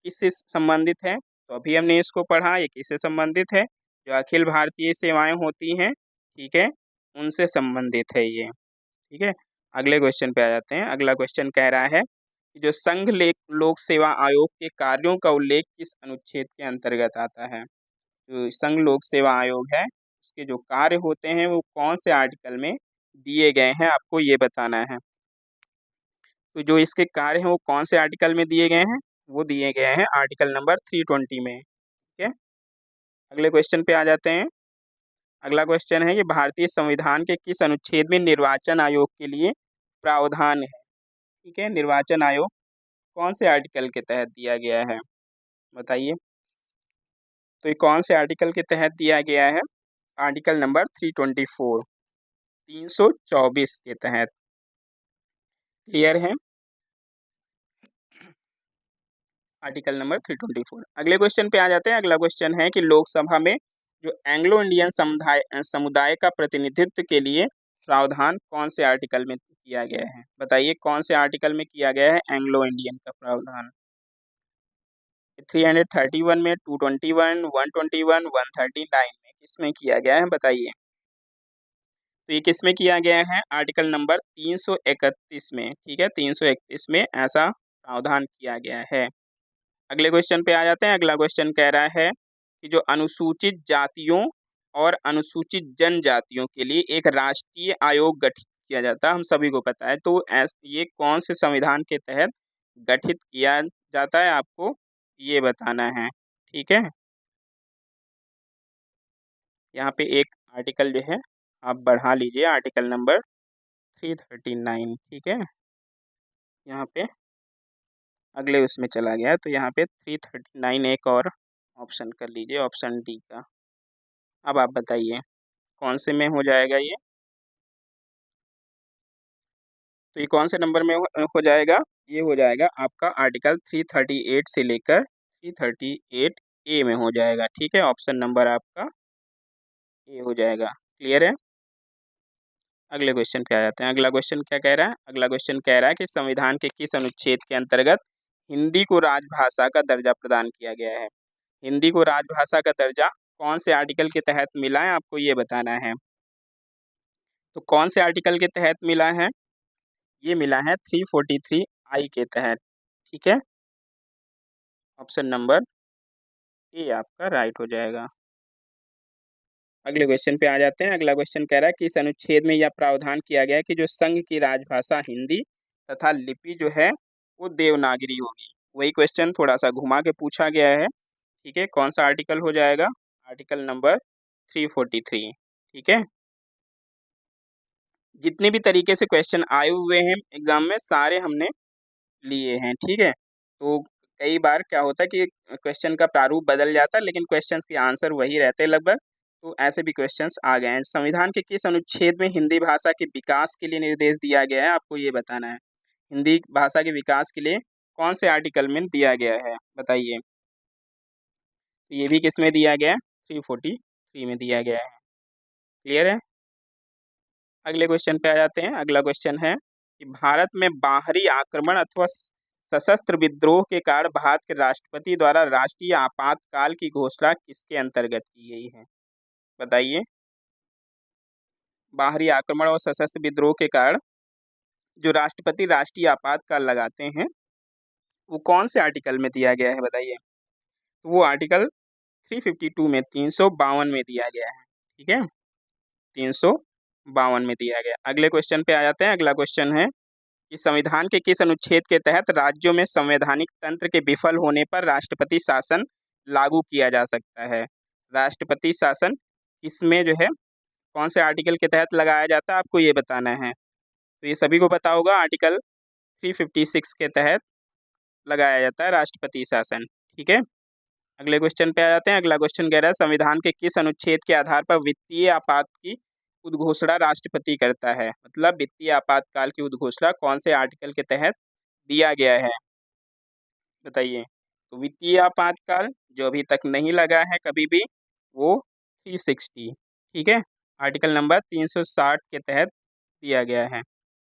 किससे संबंधित है? तो अभी हमने इसको पढ़ा, ये किससे संबंधित है? जो अखिल भारतीय सेवाएं होती हैं, ठीक है, उनसे संबंधित है ये। ठीक है, अगले क्वेश्चन पे आ जाते हैं। अगला क्वेश्चन कह रहा है कि जो संघ लोक सेवा आयोग के कार्यों का उल्लेख किस अनुच्छेद के अंतर्गत आता है? जो संघ लोक सेवा आयोग है उसके जो कार्य होते हैं वो कौन से आर्टिकल में दिए गए हैं, आपको ये बताना है। तो जो इसके कार्य हैं वो कौन से आर्टिकल में दिए गए हैं? वो दिए गए हैं आर्टिकल नंबर 320 में। ठीक है, अगले क्वेश्चन पे आ जाते हैं। अगला क्वेश्चन है कि भारतीय संविधान के किस अनुच्छेद में निर्वाचन आयोग के लिए प्रावधान है? ठीक है, निर्वाचन आयोग कौन से आर्टिकल के तहत दिया गया है? बताइए, तो ये कौन से आर्टिकल के तहत दिया गया है? आर्टिकल नंबर 324, 324 के तहत। क्लियर है, आर्टिकल नंबर 324। अगले क्वेश्चन पे आ जाते हैं। अगला क्वेश्चन है कि लोकसभा में जो एंग्लो इंडियन समुदाय का प्रतिनिधित्व के लिए प्रावधान कौन से आर्टिकल में किया गया है? बताइए कौन से आर्टिकल में किया गया है एंग्लो इंडियन का प्रावधान? 331 में, 221, 121, 139 में, किसमें किया गया है? बताइए, तो ये किसमें किया गया है? आर्टिकल नंबर 331 में। ठीक है, 331 में ऐसा प्रावधान किया गया है। अगले क्वेश्चन पे आ जाते हैं। अगला क्वेश्चन कह रहा है कि जो अनुसूचित जातियों और अनुसूचित जनजातियों के लिए एक राष्ट्रीय आयोग गठित किया जाता है, हम सभी को पता है। तो ये कौन से संविधान के तहत गठित किया जाता है, आपको ये बताना है। ठीक है, यहाँ पे एक आर्टिकल जो है आप बढ़ा लीजिए, आर्टिकल नंबर 339। ठीक है, यहाँ पे अगले उसमें चला गया है, तो यहाँ पे 339 एक और ऑप्शन कर लीजिए, ऑप्शन डी का। अब आप बताइए कौन से में हो जाएगा ये? तो ये कौन से नंबर में हो जाएगा? ये हो जाएगा आपका आर्टिकल 338 से लेकर 338 ए में हो जाएगा। ठीक है, ऑप्शन नंबर आपका ए हो जाएगा। क्लियर है? अगले क्वेश्चन पे आ जाते हैं। अगला क्वेश्चन क्या कह रहा है? अगला क्वेश्चन कह रहा है कि संविधान के किस अनुच्छेद के अंतर्गत हिंदी को राजभाषा का दर्जा प्रदान किया गया है? हिंदी को राजभाषा का दर्जा कौन से आर्टिकल के तहत मिला है, आपको ये बताना है। तो कौन से आर्टिकल के तहत मिला है? ये मिला है 343 आई के तहत। ठीक है, ऑप्शन नंबर ए आपका राइट हो जाएगा। अगले क्वेश्चन पे आ जाते हैं। अगला क्वेश्चन कह रहा है कि इस अनुच्छेद में यह प्रावधान किया गया है कि जो संघ की राजभाषा हिंदी तथा लिपि जो है वो देवनागरी होगी। वही क्वेश्चन थोड़ा सा घुमा के पूछा गया है। ठीक है, कौन सा आर्टिकल हो जाएगा? Article number 343। ठीक है, जितने भी तरीके से क्वेश्चन आए हुए हैं एग्जाम में सारे हमने लिए हैं। ठीक है, तो कई बार क्या होता है कि क्वेश्चन का प्रारूप बदल जाता है लेकिन क्वेश्चंस के आंसर वही रहते हैं लगभग। तो ऐसे भी क्वेश्चंस आ गए हैं। संविधान के किस अनुच्छेद में हिंदी भाषा के विकास के लिए निर्देश दिया गया है, आपको ये बताना है। हिंदी भाषा के विकास के लिए कौन से आर्टिकल में दिया गया है, बताइए। तो ये भी किस में दिया गया है? 343 में दिया गया है। क्लियर है? अगले क्वेश्चन पे आ जाते हैं। अगला क्वेश्चन है कि भारत में बाहरी आक्रमण अथवा सशस्त्र विद्रोह के कारण भारत के राष्ट्रपति द्वारा राष्ट्रीय आपातकाल की घोषणा किसके अंतर्गत की गई है, बताइए। बाहरी आक्रमण और सशस्त्र विद्रोह के कारण जो राष्ट्रपति राष्ट्रीय आपातकाल लगाते हैं वो कौन से आर्टिकल में दिया गया है, बताइए। तो वो आर्टिकल 352 में 352 में दिया गया है। ठीक है, 352 में दिया गया। अगले क्वेश्चन पे आ जाते हैं। अगला क्वेश्चन है कि संविधान के किस अनुच्छेद के तहत राज्यों में संवैधानिक तंत्र के विफल होने पर राष्ट्रपति शासन लागू किया जा सकता है? राष्ट्रपति शासन किसमें जो है कौन से आर्टिकल के तहत लगाया जाता है, आपको ये बताना है। तो ये सभी को पता होगा, आर्टिकल 356 के तहत लगाया जाता है राष्ट्रपति शासन। ठीक है, अगले क्वेश्चन पे आ जाते हैं। अगला क्वेश्चन कह रहा है संविधान के किस अनुच्छेद के आधार पर वित्तीय आपात की उद्घोषणा राष्ट्रपति करता है? मतलब वित्तीय आपातकाल की उद्घोषणा कौन से आर्टिकल के तहत दिया गया है, बताइए। तो वित्तीय आपातकाल जो अभी तक नहीं लगा है कभी भी वो 360, ठीक है, आर्टिकल नंबर 360 के तहत दिया गया है।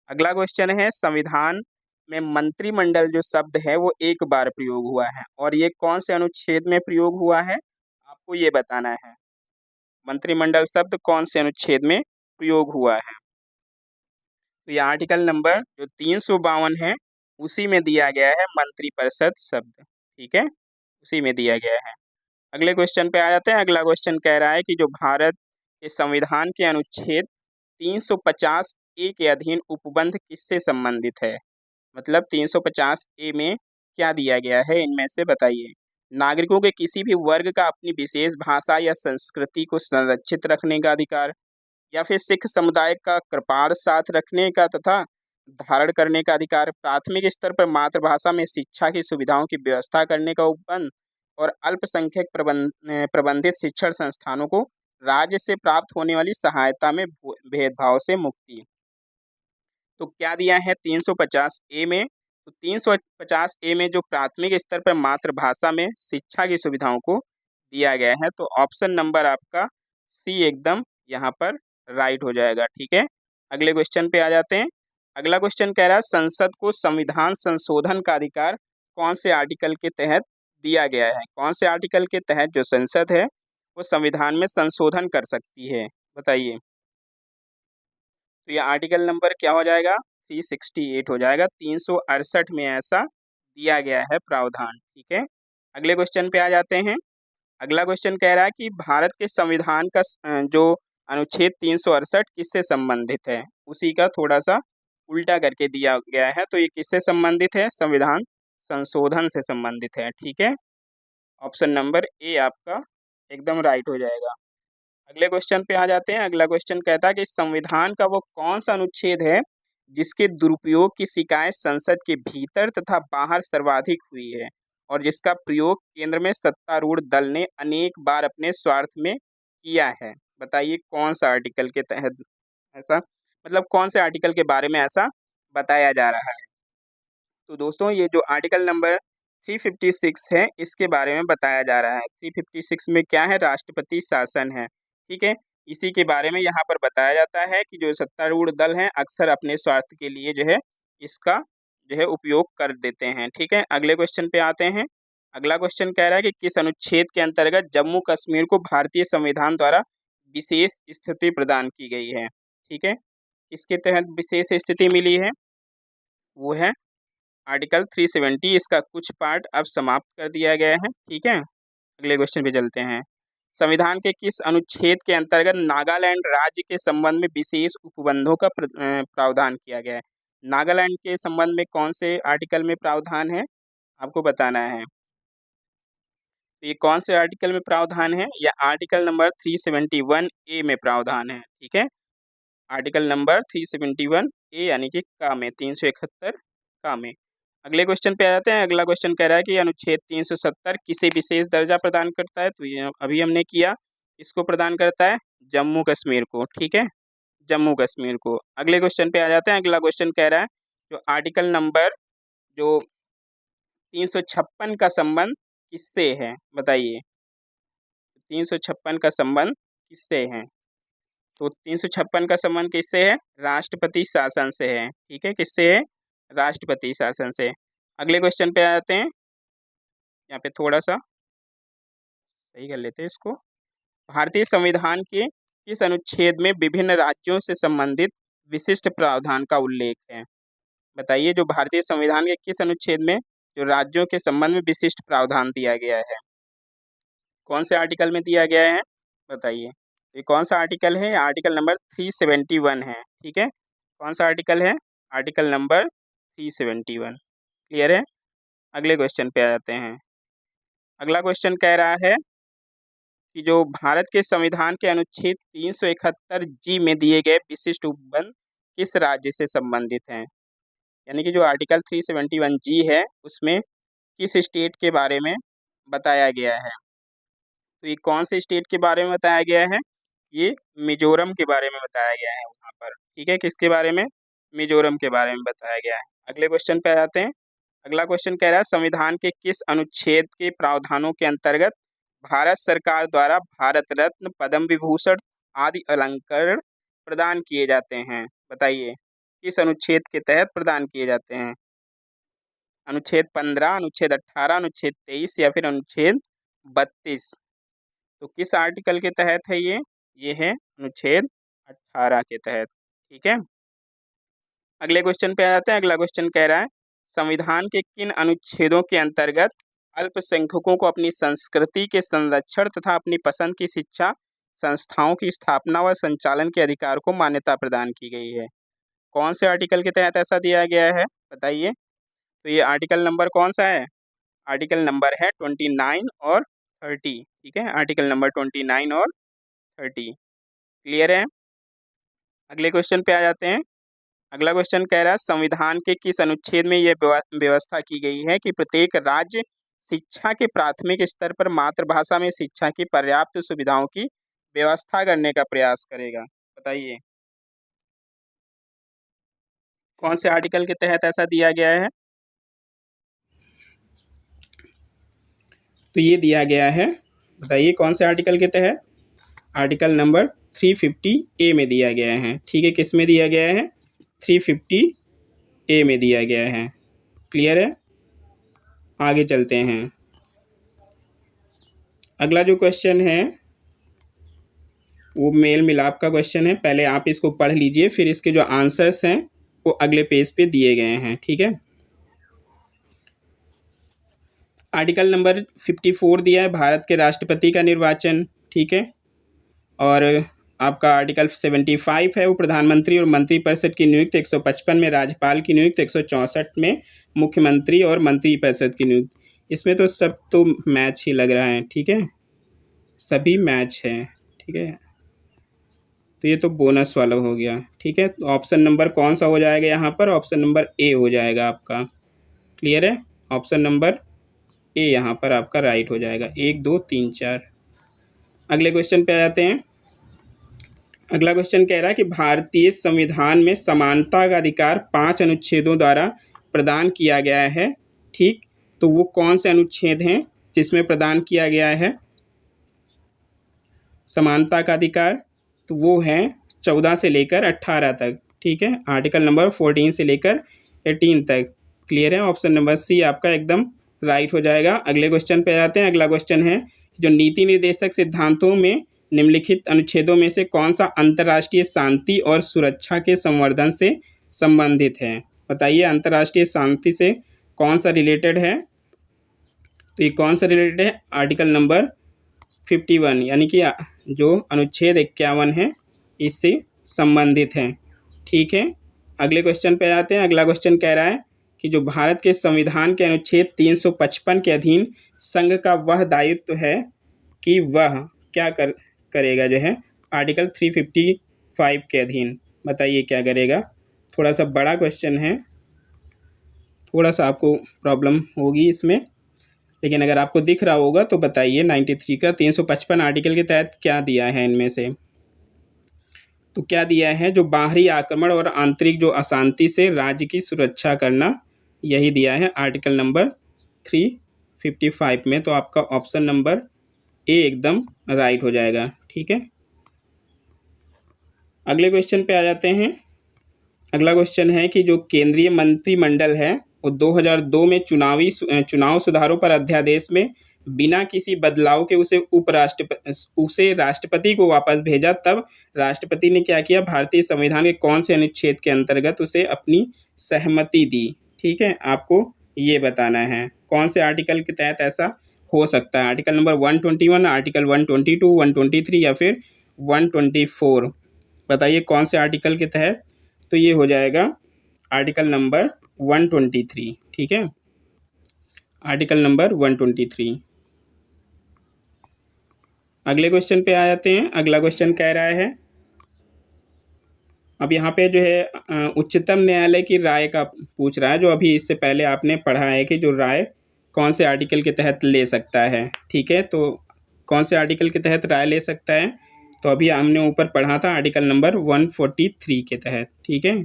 अगला क्वेश्चन है संविधान में मंत्रिमंडल जो शब्द है वो एक बार प्रयोग हुआ है और ये कौन से अनुच्छेद में प्रयोग हुआ है, आपको ये बताना है। मंत्रिमंडल शब्द कौन से अनुच्छेद में प्रयोग हुआ है? तो ये आर्टिकल नंबर जो 352 है उसी में दिया गया है मंत्रिपरिषद शब्द। ठीक है, उसी में दिया गया है। अगले क्वेश्चन पे आ जाते हैं। अगला क्वेश्चन कह रहा है कि जो भारत के संविधान के अनुच्छेद 350 ए के अधीन उपबंध किससे संबंधित है? मतलब 350 ए में क्या दिया गया है इनमें से, बताइए। नागरिकों के किसी भी वर्ग का अपनी विशेष भाषा या संस्कृति को संरक्षित रखने का अधिकार, या फिर सिख समुदाय का कृपाण साथ रखने का तथा धारण करने का अधिकार, प्राथमिक स्तर पर मातृभाषा में शिक्षा की सुविधाओं की व्यवस्था करने का उपबंध और अल्पसंख्यक प्रबंधित शिक्षण संस्थानों को राज्य से प्राप्त होने वाली सहायता में भेदभाव से मुक्ति। तो क्या दिया है 350 ए में? तो 350 ए में जो प्राथमिक स्तर पर मातृभाषा में शिक्षा की सुविधाओं को दिया गया है, तो ऑप्शन नंबर आपका सी एकदम यहाँ पर राइट हो जाएगा। ठीक है, अगले क्वेश्चन पे आ जाते हैं। अगला क्वेश्चन कह रहा है संसद को संविधान संशोधन का अधिकार कौन से आर्टिकल के तहत दिया गया है? कौन से आर्टिकल के तहत जो संसद है वो संविधान में संशोधन कर सकती है, बताइए। तो ये आर्टिकल नंबर क्या हो जाएगा? 368 हो जाएगा। 368 में ऐसा दिया गया है प्रावधान। ठीक है, अगले क्वेश्चन पे आ जाते हैं। अगला क्वेश्चन कह रहा है कि भारत के संविधान का जो अनुच्छेद 368 किससे संबंधित है? उसी का थोड़ा सा उल्टा करके दिया गया है। तो ये किससे संबंधित है? संविधान संशोधन से संबंधित है। ठीक है, ऑप्शन नंबर ए आपका एकदम राइट हो जाएगा। अगले क्वेश्चन पे आ जाते हैं। अगला क्वेश्चन कहता है कि संविधान का वो कौन सा अनुच्छेद है जिसके दुरुपयोग की शिकायत संसद के भीतर तथा बाहर सर्वाधिक हुई है और जिसका प्रयोग केंद्र में सत्तारूढ़ दल ने अनेक बार अपने स्वार्थ में किया है? बताइए कौन सा आर्टिकल के तहत ऐसा, मतलब कौन से आर्टिकल के बारे में ऐसा बताया जा रहा है? तो दोस्तों ये जो आर्टिकल नंबर 356 है इसके बारे में बताया जा रहा है। 356 में क्या है? राष्ट्रपति शासन है। ठीक है, इसी के बारे में यहाँ पर बताया जाता है कि जो सत्तारूढ़ दल हैं अक्सर अपने स्वार्थ के लिए जो है इसका जो है उपयोग कर देते हैं। ठीक है, अगले क्वेश्चन पे आते हैं। अगला क्वेश्चन कह रहा है कि किस अनुच्छेद के अंतर्गत जम्मू कश्मीर को भारतीय संविधान द्वारा विशेष स्थिति प्रदान की गई है। ठीक है, इसके तहत विशेष स्थिति मिली है वो है आर्टिकल 370। इसका कुछ पार्ट अब समाप्त कर दिया गया है। ठीक है, अगले क्वेश्चन पे चलते हैं। संविधान के किस अनुच्छेद के अंतर्गत नागालैंड राज्य के संबंध में विशेष उपबंधों का प्रावधान किया गया है? नागालैंड के संबंध में कौन से आर्टिकल में प्रावधान है आपको बताना है। तो ये कौन से आर्टिकल में प्रावधान है? या आर्टिकल नंबर 371A में प्रावधान है। ठीक है, आर्टिकल नंबर 371A यानी कि का में 371 का में। अगले क्वेश्चन पे आ जाते हैं। अगला क्वेश्चन कह रहा है कि अनुच्छेद 370 किसे विशेष दर्जा प्रदान करता है? तो ये अभी हमने किया, इसको प्रदान करता है जम्मू कश्मीर को। ठीक है, जम्मू कश्मीर को। अगले क्वेश्चन पे आ जाते हैं। अगला क्वेश्चन कह रहा है जो आर्टिकल नंबर जो 356 का संबंध किससे है? बताइए, 356 का संबंध किससे है? तो 356 का संबंध किससे है? राष्ट्रपति शासन से है। ठीक है, किससे है? राष्ट्रपति शासन से। अगले क्वेश्चन पे आ जाते हैं। यहाँ पे थोड़ा सा सही कर लेते हैं इसको। भारतीय संविधान के किस अनुच्छेद में विभिन्न राज्यों से संबंधित विशिष्ट प्रावधान का उल्लेख है? बताइए, जो भारतीय संविधान के किस अनुच्छेद में जो राज्यों के संबंध में विशिष्ट प्रावधान दिया गया है? कौन से आर्टिकल में दिया गया है? बताइए, ये कौन सा आर्टिकल है? आर्टिकल नंबर 371 है। ठीक है, कौन सा आर्टिकल है? Article number 371। क्लियर है? अगले क्वेश्चन पे आ जाते हैं। अगला क्वेश्चन कह रहा है कि जो भारत के संविधान के अनुच्छेद 371 में दिए गए विशिष्ट उपबंध किस राज्य से संबंधित हैं? यानी कि जो आर्टिकल 371 है उसमें किस स्टेट के बारे में बताया गया है? तो ये कौन से स्टेट के बारे में बताया गया है? ये मिजोरम के बारे में बताया गया है वहाँ पर। ठीक है, किसके बारे में? मिजोरम के बारे में बताया गया है। अगले क्वेश्चन पे आ जाते हैं। अगला क्वेश्चन कह रहा है संविधान के किस अनुच्छेद के प्रावधानों के अंतर्गत भारत सरकार द्वारा भारत रत्न, पद्म विभूषण आदि अलंकरण प्रदान किए जाते हैं? बताइए, किस अनुच्छेद के तहत प्रदान किए जाते हैं? अनुच्छेद 15, अनुच्छेद 18, अनुच्छेद 23 या फिर अनुच्छेद 32? तो किस आर्टिकल के तहत है ये है अनुच्छेद 18 के तहत। ठीक है, अगले क्वेश्चन पे आ जाते हैं। अगला क्वेश्चन कह रहा है संविधान के किन अनुच्छेदों के अंतर्गत अल्पसंख्यकों को अपनी संस्कृति के संरक्षण तथा अपनी पसंद की शिक्षा संस्थाओं की स्थापना व संचालन के अधिकार को मान्यता प्रदान की गई है? कौन से आर्टिकल के तहत ऐसा दिया गया है? बताइए, तो ये आर्टिकल नंबर कौन सा है? आर्टिकल नंबर है 29 और 30। ठीक है, आर्टिकल नंबर 29 और 30। क्लियर है? अगले क्वेश्चन पे आ जाते हैं। अगला क्वेश्चन कह रहा है संविधान के किस अनुच्छेद में यह व्यवस्था की गई है कि प्रत्येक राज्य शिक्षा के प्राथमिक स्तर पर मातृभाषा में शिक्षा की पर्याप्त सुविधाओं की व्यवस्था करने का प्रयास करेगा? बताइए, कौन से आर्टिकल के तहत ऐसा दिया गया है? तो ये दिया गया है, बताइए कौन से आर्टिकल के तहत? आर्टिकल नंबर 350A में दिया गया है। ठीक है, किस में दिया गया है? 350A में दिया गया है। क्लियर है? आगे चलते हैं। अगला जो क्वेश्चन है वो मेल मिलाप का क्वेश्चन है। पहले आप इसको पढ़ लीजिए, फिर इसके जो आंसर्स हैं वो अगले पेज पे दिए गए हैं। ठीक है, आर्टिकल नंबर 54 दिया है भारत के राष्ट्रपति का निर्वाचन। ठीक है, और आपका आर्टिकल 75 है वो प्रधानमंत्री और मंत्रिपरिषद की नियुक्ति, 155 में राज्यपाल की नियुक्ति, 164 में मुख्यमंत्री और मंत्रिपरिषद की नियुक्ति। इसमें तो सब तो मैच ही लग रहा है। ठीक है, सभी मैच है। ठीक है, तो ये तो बोनस वाला हो गया। ठीक है, तो ऑप्शन नंबर कौन सा हो जाएगा यहाँ पर? ऑप्शन नंबर ए हो जाएगा आपका। क्लियर है? ऑप्शन नंबर ए यहाँ पर आपका राइट हो जाएगा। 1 2 3 4। अगले क्वेश्चन पे आ जाते हैं। अगला क्वेश्चन कह रहा है कि भारतीय संविधान में समानता का अधिकार 5 अनुच्छेदों द्वारा प्रदान किया गया है। ठीक, तो वो कौन से अनुच्छेद हैं जिसमें प्रदान किया गया है समानता का अधिकार? तो वो है 14 से लेकर 18 तक, ठीक है। आर्टिकल नंबर 14 से लेकर 18 तक। क्लियर है? ऑप्शन नंबर सी आपका एकदम राइट हो जाएगा। अगले क्वेश्चन पे आते हैं। अगला क्वेश्चन है जो नीति निर्देशक सिद्धांतों में निम्नलिखित अनुच्छेदों में से कौन सा अंतर्राष्ट्रीय शांति और सुरक्षा के संवर्धन से संबंधित है? बताइए, अंतर्राष्ट्रीय शांति से कौन सा रिलेटेड है? तो ये कौन सा रिलेटेड है? आर्टिकल नंबर 51 यानी कि जो अनुच्छेद 51 है इससे संबंधित है, ठीक है। अगले क्वेश्चन पे आते हैं। अगला क्वेश्चन कह रहा है कि जो भारत के संविधान के अनुच्छेद 355 के अधीन संघ का वह दायित्व है कि वह क्या करेगा जो है आर्टिकल 355 के अधीन। बताइए क्या करेगा? थोड़ा सा बड़ा क्वेश्चन है, थोड़ा सा आपको प्रॉब्लम होगी इसमें, लेकिन अगर आपको दिख रहा होगा तो बताइए 93 का 355 आर्टिकल के तहत क्या दिया है इनमें से? तो क्या दिया है? जो बाहरी आक्रमण और आंतरिक जो अशांति से राज्य की सुरक्षा करना, यही दिया है आर्टिकल नंबर 355 में। तो आपका ऑप्शन नंबर ए एकदम राइट हो जाएगा, ठीक है। अगले क्वेश्चन पे आ जाते हैं। अगला क्वेश्चन है कि जो केंद्रीय मंत्रिमंडल है वो 2002 में चुनाव सुधारों पर अध्यादेश में बिना किसी बदलाव के उसे राष्ट्रपति को वापस भेजा। तब राष्ट्रपति ने क्या किया? भारतीय संविधान के कौन से अनुच्छेद के अंतर्गत उसे अपनी सहमति दी? ठीक है, आपको ये बताना है कौन से आर्टिकल के तहत ऐसा हो सकता है। आर्टिकल नंबर 121, आर्टिकल 122, 123 या फिर 124। बताइए कौन से आर्टिकल के तहत? तो ये हो जाएगा आर्टिकल नंबर 123, ठीक है, आर्टिकल नंबर 123। अगले क्वेश्चन पे आ जाते हैं। अगला क्वेश्चन कह रहा है, अब यहाँ पे जो है उच्चतम न्यायालय की राय का पूछ रहा है, जो अभी इससे पहले आपने पढ़ा है कि जो राय कौन से आर्टिकल के तहत ले सकता है, ठीक है। तो कौन से आर्टिकल के तहत राय ले सकता है? तो अभी हमने ऊपर पढ़ा था आर्टिकल नंबर 143 के तहत, ठीक है,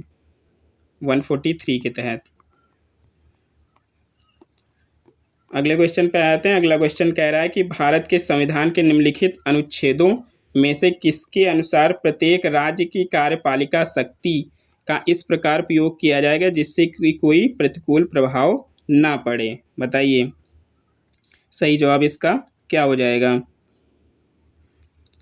143 के तहत। अगले क्वेश्चन पे आते हैं। अगला क्वेश्चन कह रहा है कि भारत के संविधान के निम्नलिखित अनुच्छेदों में से किसके अनुसार प्रत्येक राज्य की कार्यपालिका शक्ति का इस प्रकार प्रयोग किया जाएगा जिससे कि कोई प्रतिकूल प्रभाव ना पड़े? बताइए सही जवाब इसका क्या हो जाएगा?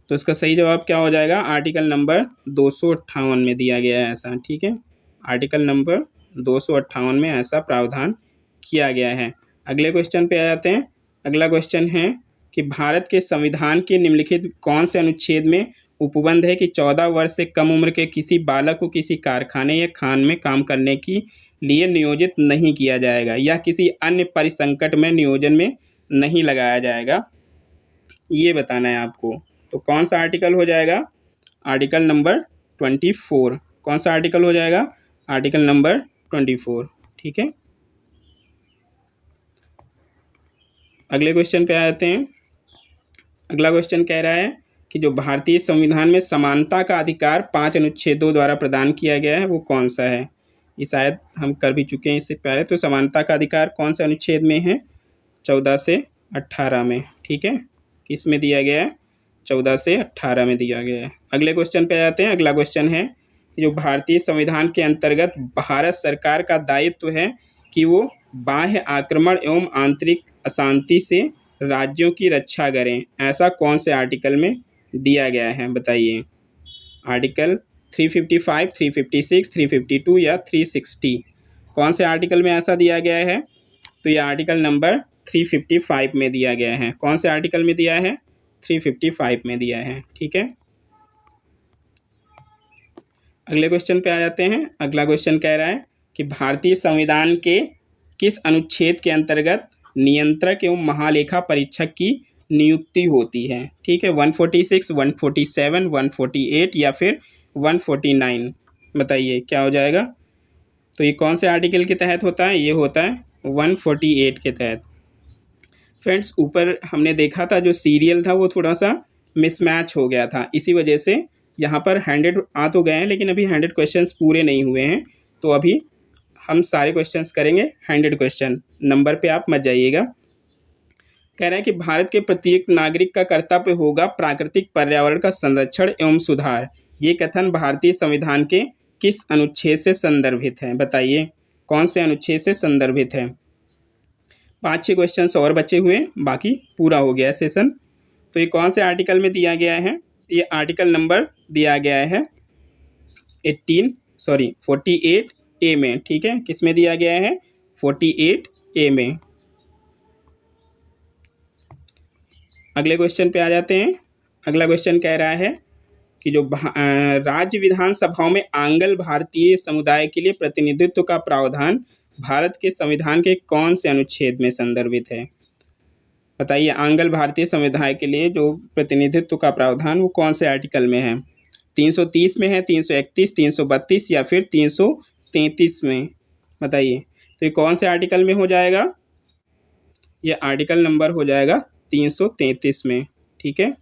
तो इसका सही जवाब क्या हो जाएगा? आर्टिकल नंबर 258 में दिया गया है ऐसा, ठीक है, आर्टिकल नंबर 258 में ऐसा प्रावधान किया गया है। अगले क्वेश्चन पे आ जाते हैं। अगला क्वेश्चन है कि भारत के संविधान के निम्नलिखित कौन से अनुच्छेद में उपबंध है कि 14 वर्ष से कम उम्र के किसी बालक को किसी कारखाने या खान में काम करने के लिए नियोजित नहीं किया जाएगा या किसी अन्य परिसंकट में नियोजन में नहीं लगाया जाएगा? ये बताना है आपको। तो कौन सा आर्टिकल हो जाएगा? Article number 24। कौन सा आर्टिकल हो जाएगा? आर्टिकल नंबर 24, ठीक है। अगले क्वेश्चन पे आ जाते हैं। अगला क्वेश्चन कह रहा है कि जो भारतीय संविधान में समानता का अधिकार 5 अनुच्छेदों द्वारा प्रदान किया गया है वो कौन सा है? ये शायद हम कर भी चुके हैं इससे पहले। तो समानता का अधिकार कौन से अनुच्छेद में है? 14 से 18 में, ठीक है। किस में दिया गया है? 14 से 18 में दिया गया है। अगले क्वेश्चन पे आते हैं। अगला क्वेश्चन है कि जो भारतीय संविधान के अंतर्गत भारत सरकार का दायित्व है कि वो बाह्य आक्रमण एवं आंतरिक अशांति से राज्यों की रक्षा करें, ऐसा कौन से आर्टिकल में दिया गया है? बताइए। आर्टिकल 355, 356, 352 या 360? कौन से आर्टिकल में ऐसा दिया गया है? तो ये आर्टिकल नंबर 355 में दिया गया है। कौन से आर्टिकल में दिया है? 355 में दिया है, ठीक है। अगले क्वेश्चन पे आ जाते हैं। अगला क्वेश्चन कह रहा है कि भारतीय संविधान के किस अनुच्छेद के अंतर्गत नियंत्रक एवं महालेखा परीक्षक की नियुक्ति होती है? ठीक है, 146, 147, 148 या फिर 149? बताइए क्या हो जाएगा? तो ये कौन से आर्टिकल के तहत होता है? ये होता है 148 के तहत। फ्रेंड्स, ऊपर हमने देखा था जो सीरियल था वो थोड़ा सा मिसमैच हो गया था, इसी वजह से यहाँ पर 100 आ तो गए हैं लेकिन अभी 100 क्वेश्चंस पूरे नहीं हुए हैं। तो अभी हम सारे क्वेश्चंस करेंगे 100 क्वेश्चन। नंबर पे आप मत जाइएगा। कह रहा है कि भारत के प्रत्येक नागरिक का कर्तव्य होगा प्राकृतिक पर्यावरण का संरक्षण एवं सुधार। ये कथन भारतीय संविधान के किस अनुच्छेद से संदर्भित है? बताइए कौन से अनुच्छेद से संदर्भित है? 5-6 क्वेश्चन और बचे हुए, बाकी पूरा हो गया सेशन। तो ये कौन से आर्टिकल में दिया गया है? ये आर्टिकल नंबर दिया गया है 48A में। ठीक है, किस में दिया गया है? 48A में। अगले क्वेश्चन पे आ जाते हैं। अगला क्वेश्चन कह रहा है कि जो राज्य विधानसभाओं में आंग्ल भारतीय समुदाय के लिए प्रतिनिधित्व का प्रावधान भारत के संविधान के कौन से अनुच्छेद में संदर्भित है? बताइए, आंग्ल भारतीय समुदाय के लिए जो प्रतिनिधित्व का प्रावधान वो कौन से आर्टिकल में है? 330 में है, 331, 332 या फिर 333 में? बताइए, तो ये कौन से आर्टिकल में हो जाएगा? ये आर्टिकल नंबर हो जाएगा 333 में। ठीक है,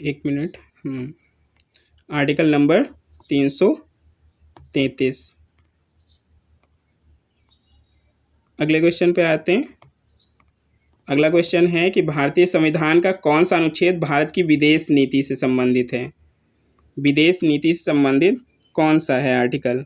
एक मिनट। Article number 333। अगले क्वेश्चन पे आते हैं। अगला क्वेश्चन है कि भारतीय संविधान का कौन सा अनुच्छेद भारत की विदेश नीति से संबंधित है? विदेश नीति से संबंधित कौन सा है आर्टिकल?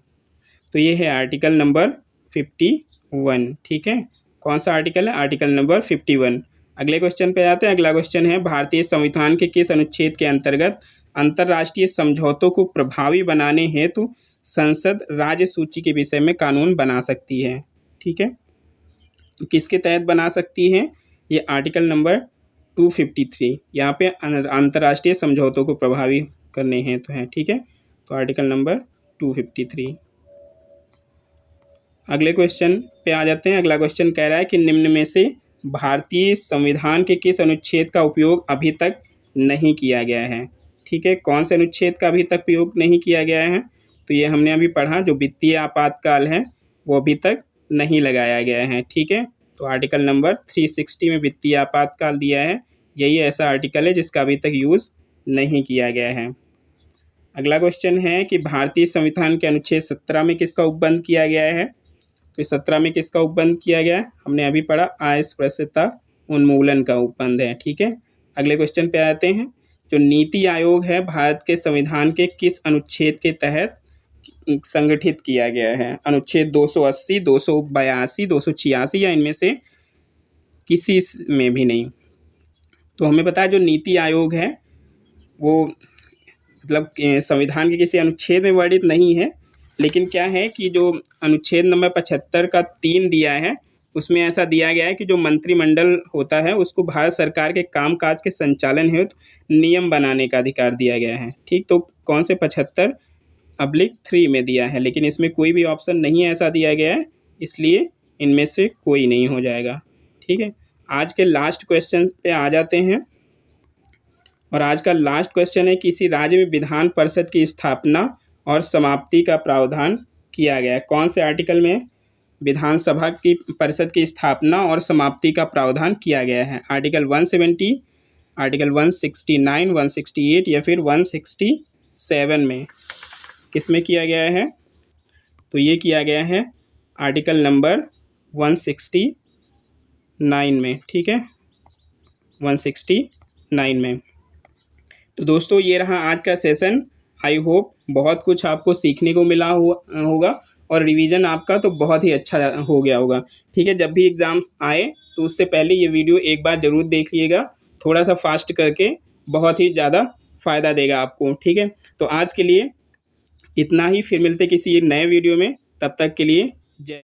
तो ये है आर्टिकल नंबर 51। ठीक है, कौन सा आर्टिकल है? Article number 51। अगले क्वेश्चन पे आते हैं। अगला क्वेश्चन है भारतीय संविधान के किस अनुच्छेद के अंतर्गत अंतर्राष्ट्रीय समझौतों को प्रभावी बनाने हेतु संसद राज्य सूची के विषय में कानून बना सकती है? ठीक है, तो किसके तहत बना सकती है? ये आर्टिकल नंबर 253 यहाँ पे अंतर्राष्ट्रीय समझौतों को प्रभावी करने हेतु है। ठीक है, तो आर्टिकल नंबर 253। अगले क्वेश्चन पे आ जाते हैं। अगला क्वेश्चन कह रहा है कि निम्न में से भारतीय संविधान के किस अनुच्छेद का उपयोग अभी तक नहीं किया गया है? ठीक है, कौन से अनुच्छेद का अभी तक उपयोग नहीं किया गया है? तो ये हमने अभी पढ़ा, जो वित्तीय आपातकाल है वो अभी तक नहीं लगाया गया है। ठीक है, तो आर्टिकल नंबर 360 में वित्तीय आपातकाल दिया है। यही ऐसा आर्टिकल है जिसका अभी तक यूज़ नहीं किया गया है। अगला क्वेश्चन है कि भारतीय संविधान के अनुच्छेद 17 में किसका उपबंध किया गया है? तो 17 में किसका उपबंध किया गया है? हमने अभी पढ़ा, अस्पृश्यता उन्मूलन का उपबंध है। ठीक है, अगले क्वेश्चन पे आते हैं। जो नीति आयोग है भारत के संविधान के किस अनुच्छेद के तहत संगठित किया गया है? अनुच्छेद 280, 282, 286 या इनमें से किसी में भी नहीं? तो हमें पता है जो नीति आयोग है वो मतलब संविधान के किसी अनुच्छेद में वर्णित नहीं है, लेकिन क्या है कि जो अनुच्छेद नंबर 75 का 3 दिया है उसमें ऐसा दिया गया है कि जो मंत्रिमंडल होता है उसको भारत सरकार के कामकाज के संचालन हेतु नियम बनाने का अधिकार दिया गया है। ठीक, तो कौन से 75/3 में दिया है, लेकिन इसमें कोई भी ऑप्शन नहीं ऐसा दिया गया है, इसलिए इनमें से कोई नहीं हो जाएगा। ठीक है, आज के लास्ट क्वेश्चन पे आ जाते हैं। और आज का लास्ट क्वेश्चन है, किसी राज्य में विधान परिषद की स्थापना और समाप्ति का प्रावधान किया गया है? कौन से आर्टिकल में विधानसभा की परिषद की स्थापना और समाप्ति का प्रावधान किया गया है? आर्टिकल 170, आर्टिकल 169, 168 या फिर 167 में? किस में किया गया है? तो ये किया गया है आर्टिकल नंबर 169 में। ठीक है, 169 में। तो दोस्तों ये रहा आज का सेशन। आई होप बहुत कुछ आपको सीखने को मिला होगा और रिवीजन आपका तो बहुत ही अच्छा हो गया होगा। ठीक है, जब भी एग्ज़ाम्स आए तो उससे पहले ये वीडियो एक बार ज़रूर देख लीजिएगा, थोड़ा सा फास्ट करके, बहुत ही ज़्यादा फ़ायदा देगा आपको। ठीक है, तो आज के लिए इतना ही, फिर मिलते किसी नए वीडियो में, तब तक के लिए जय।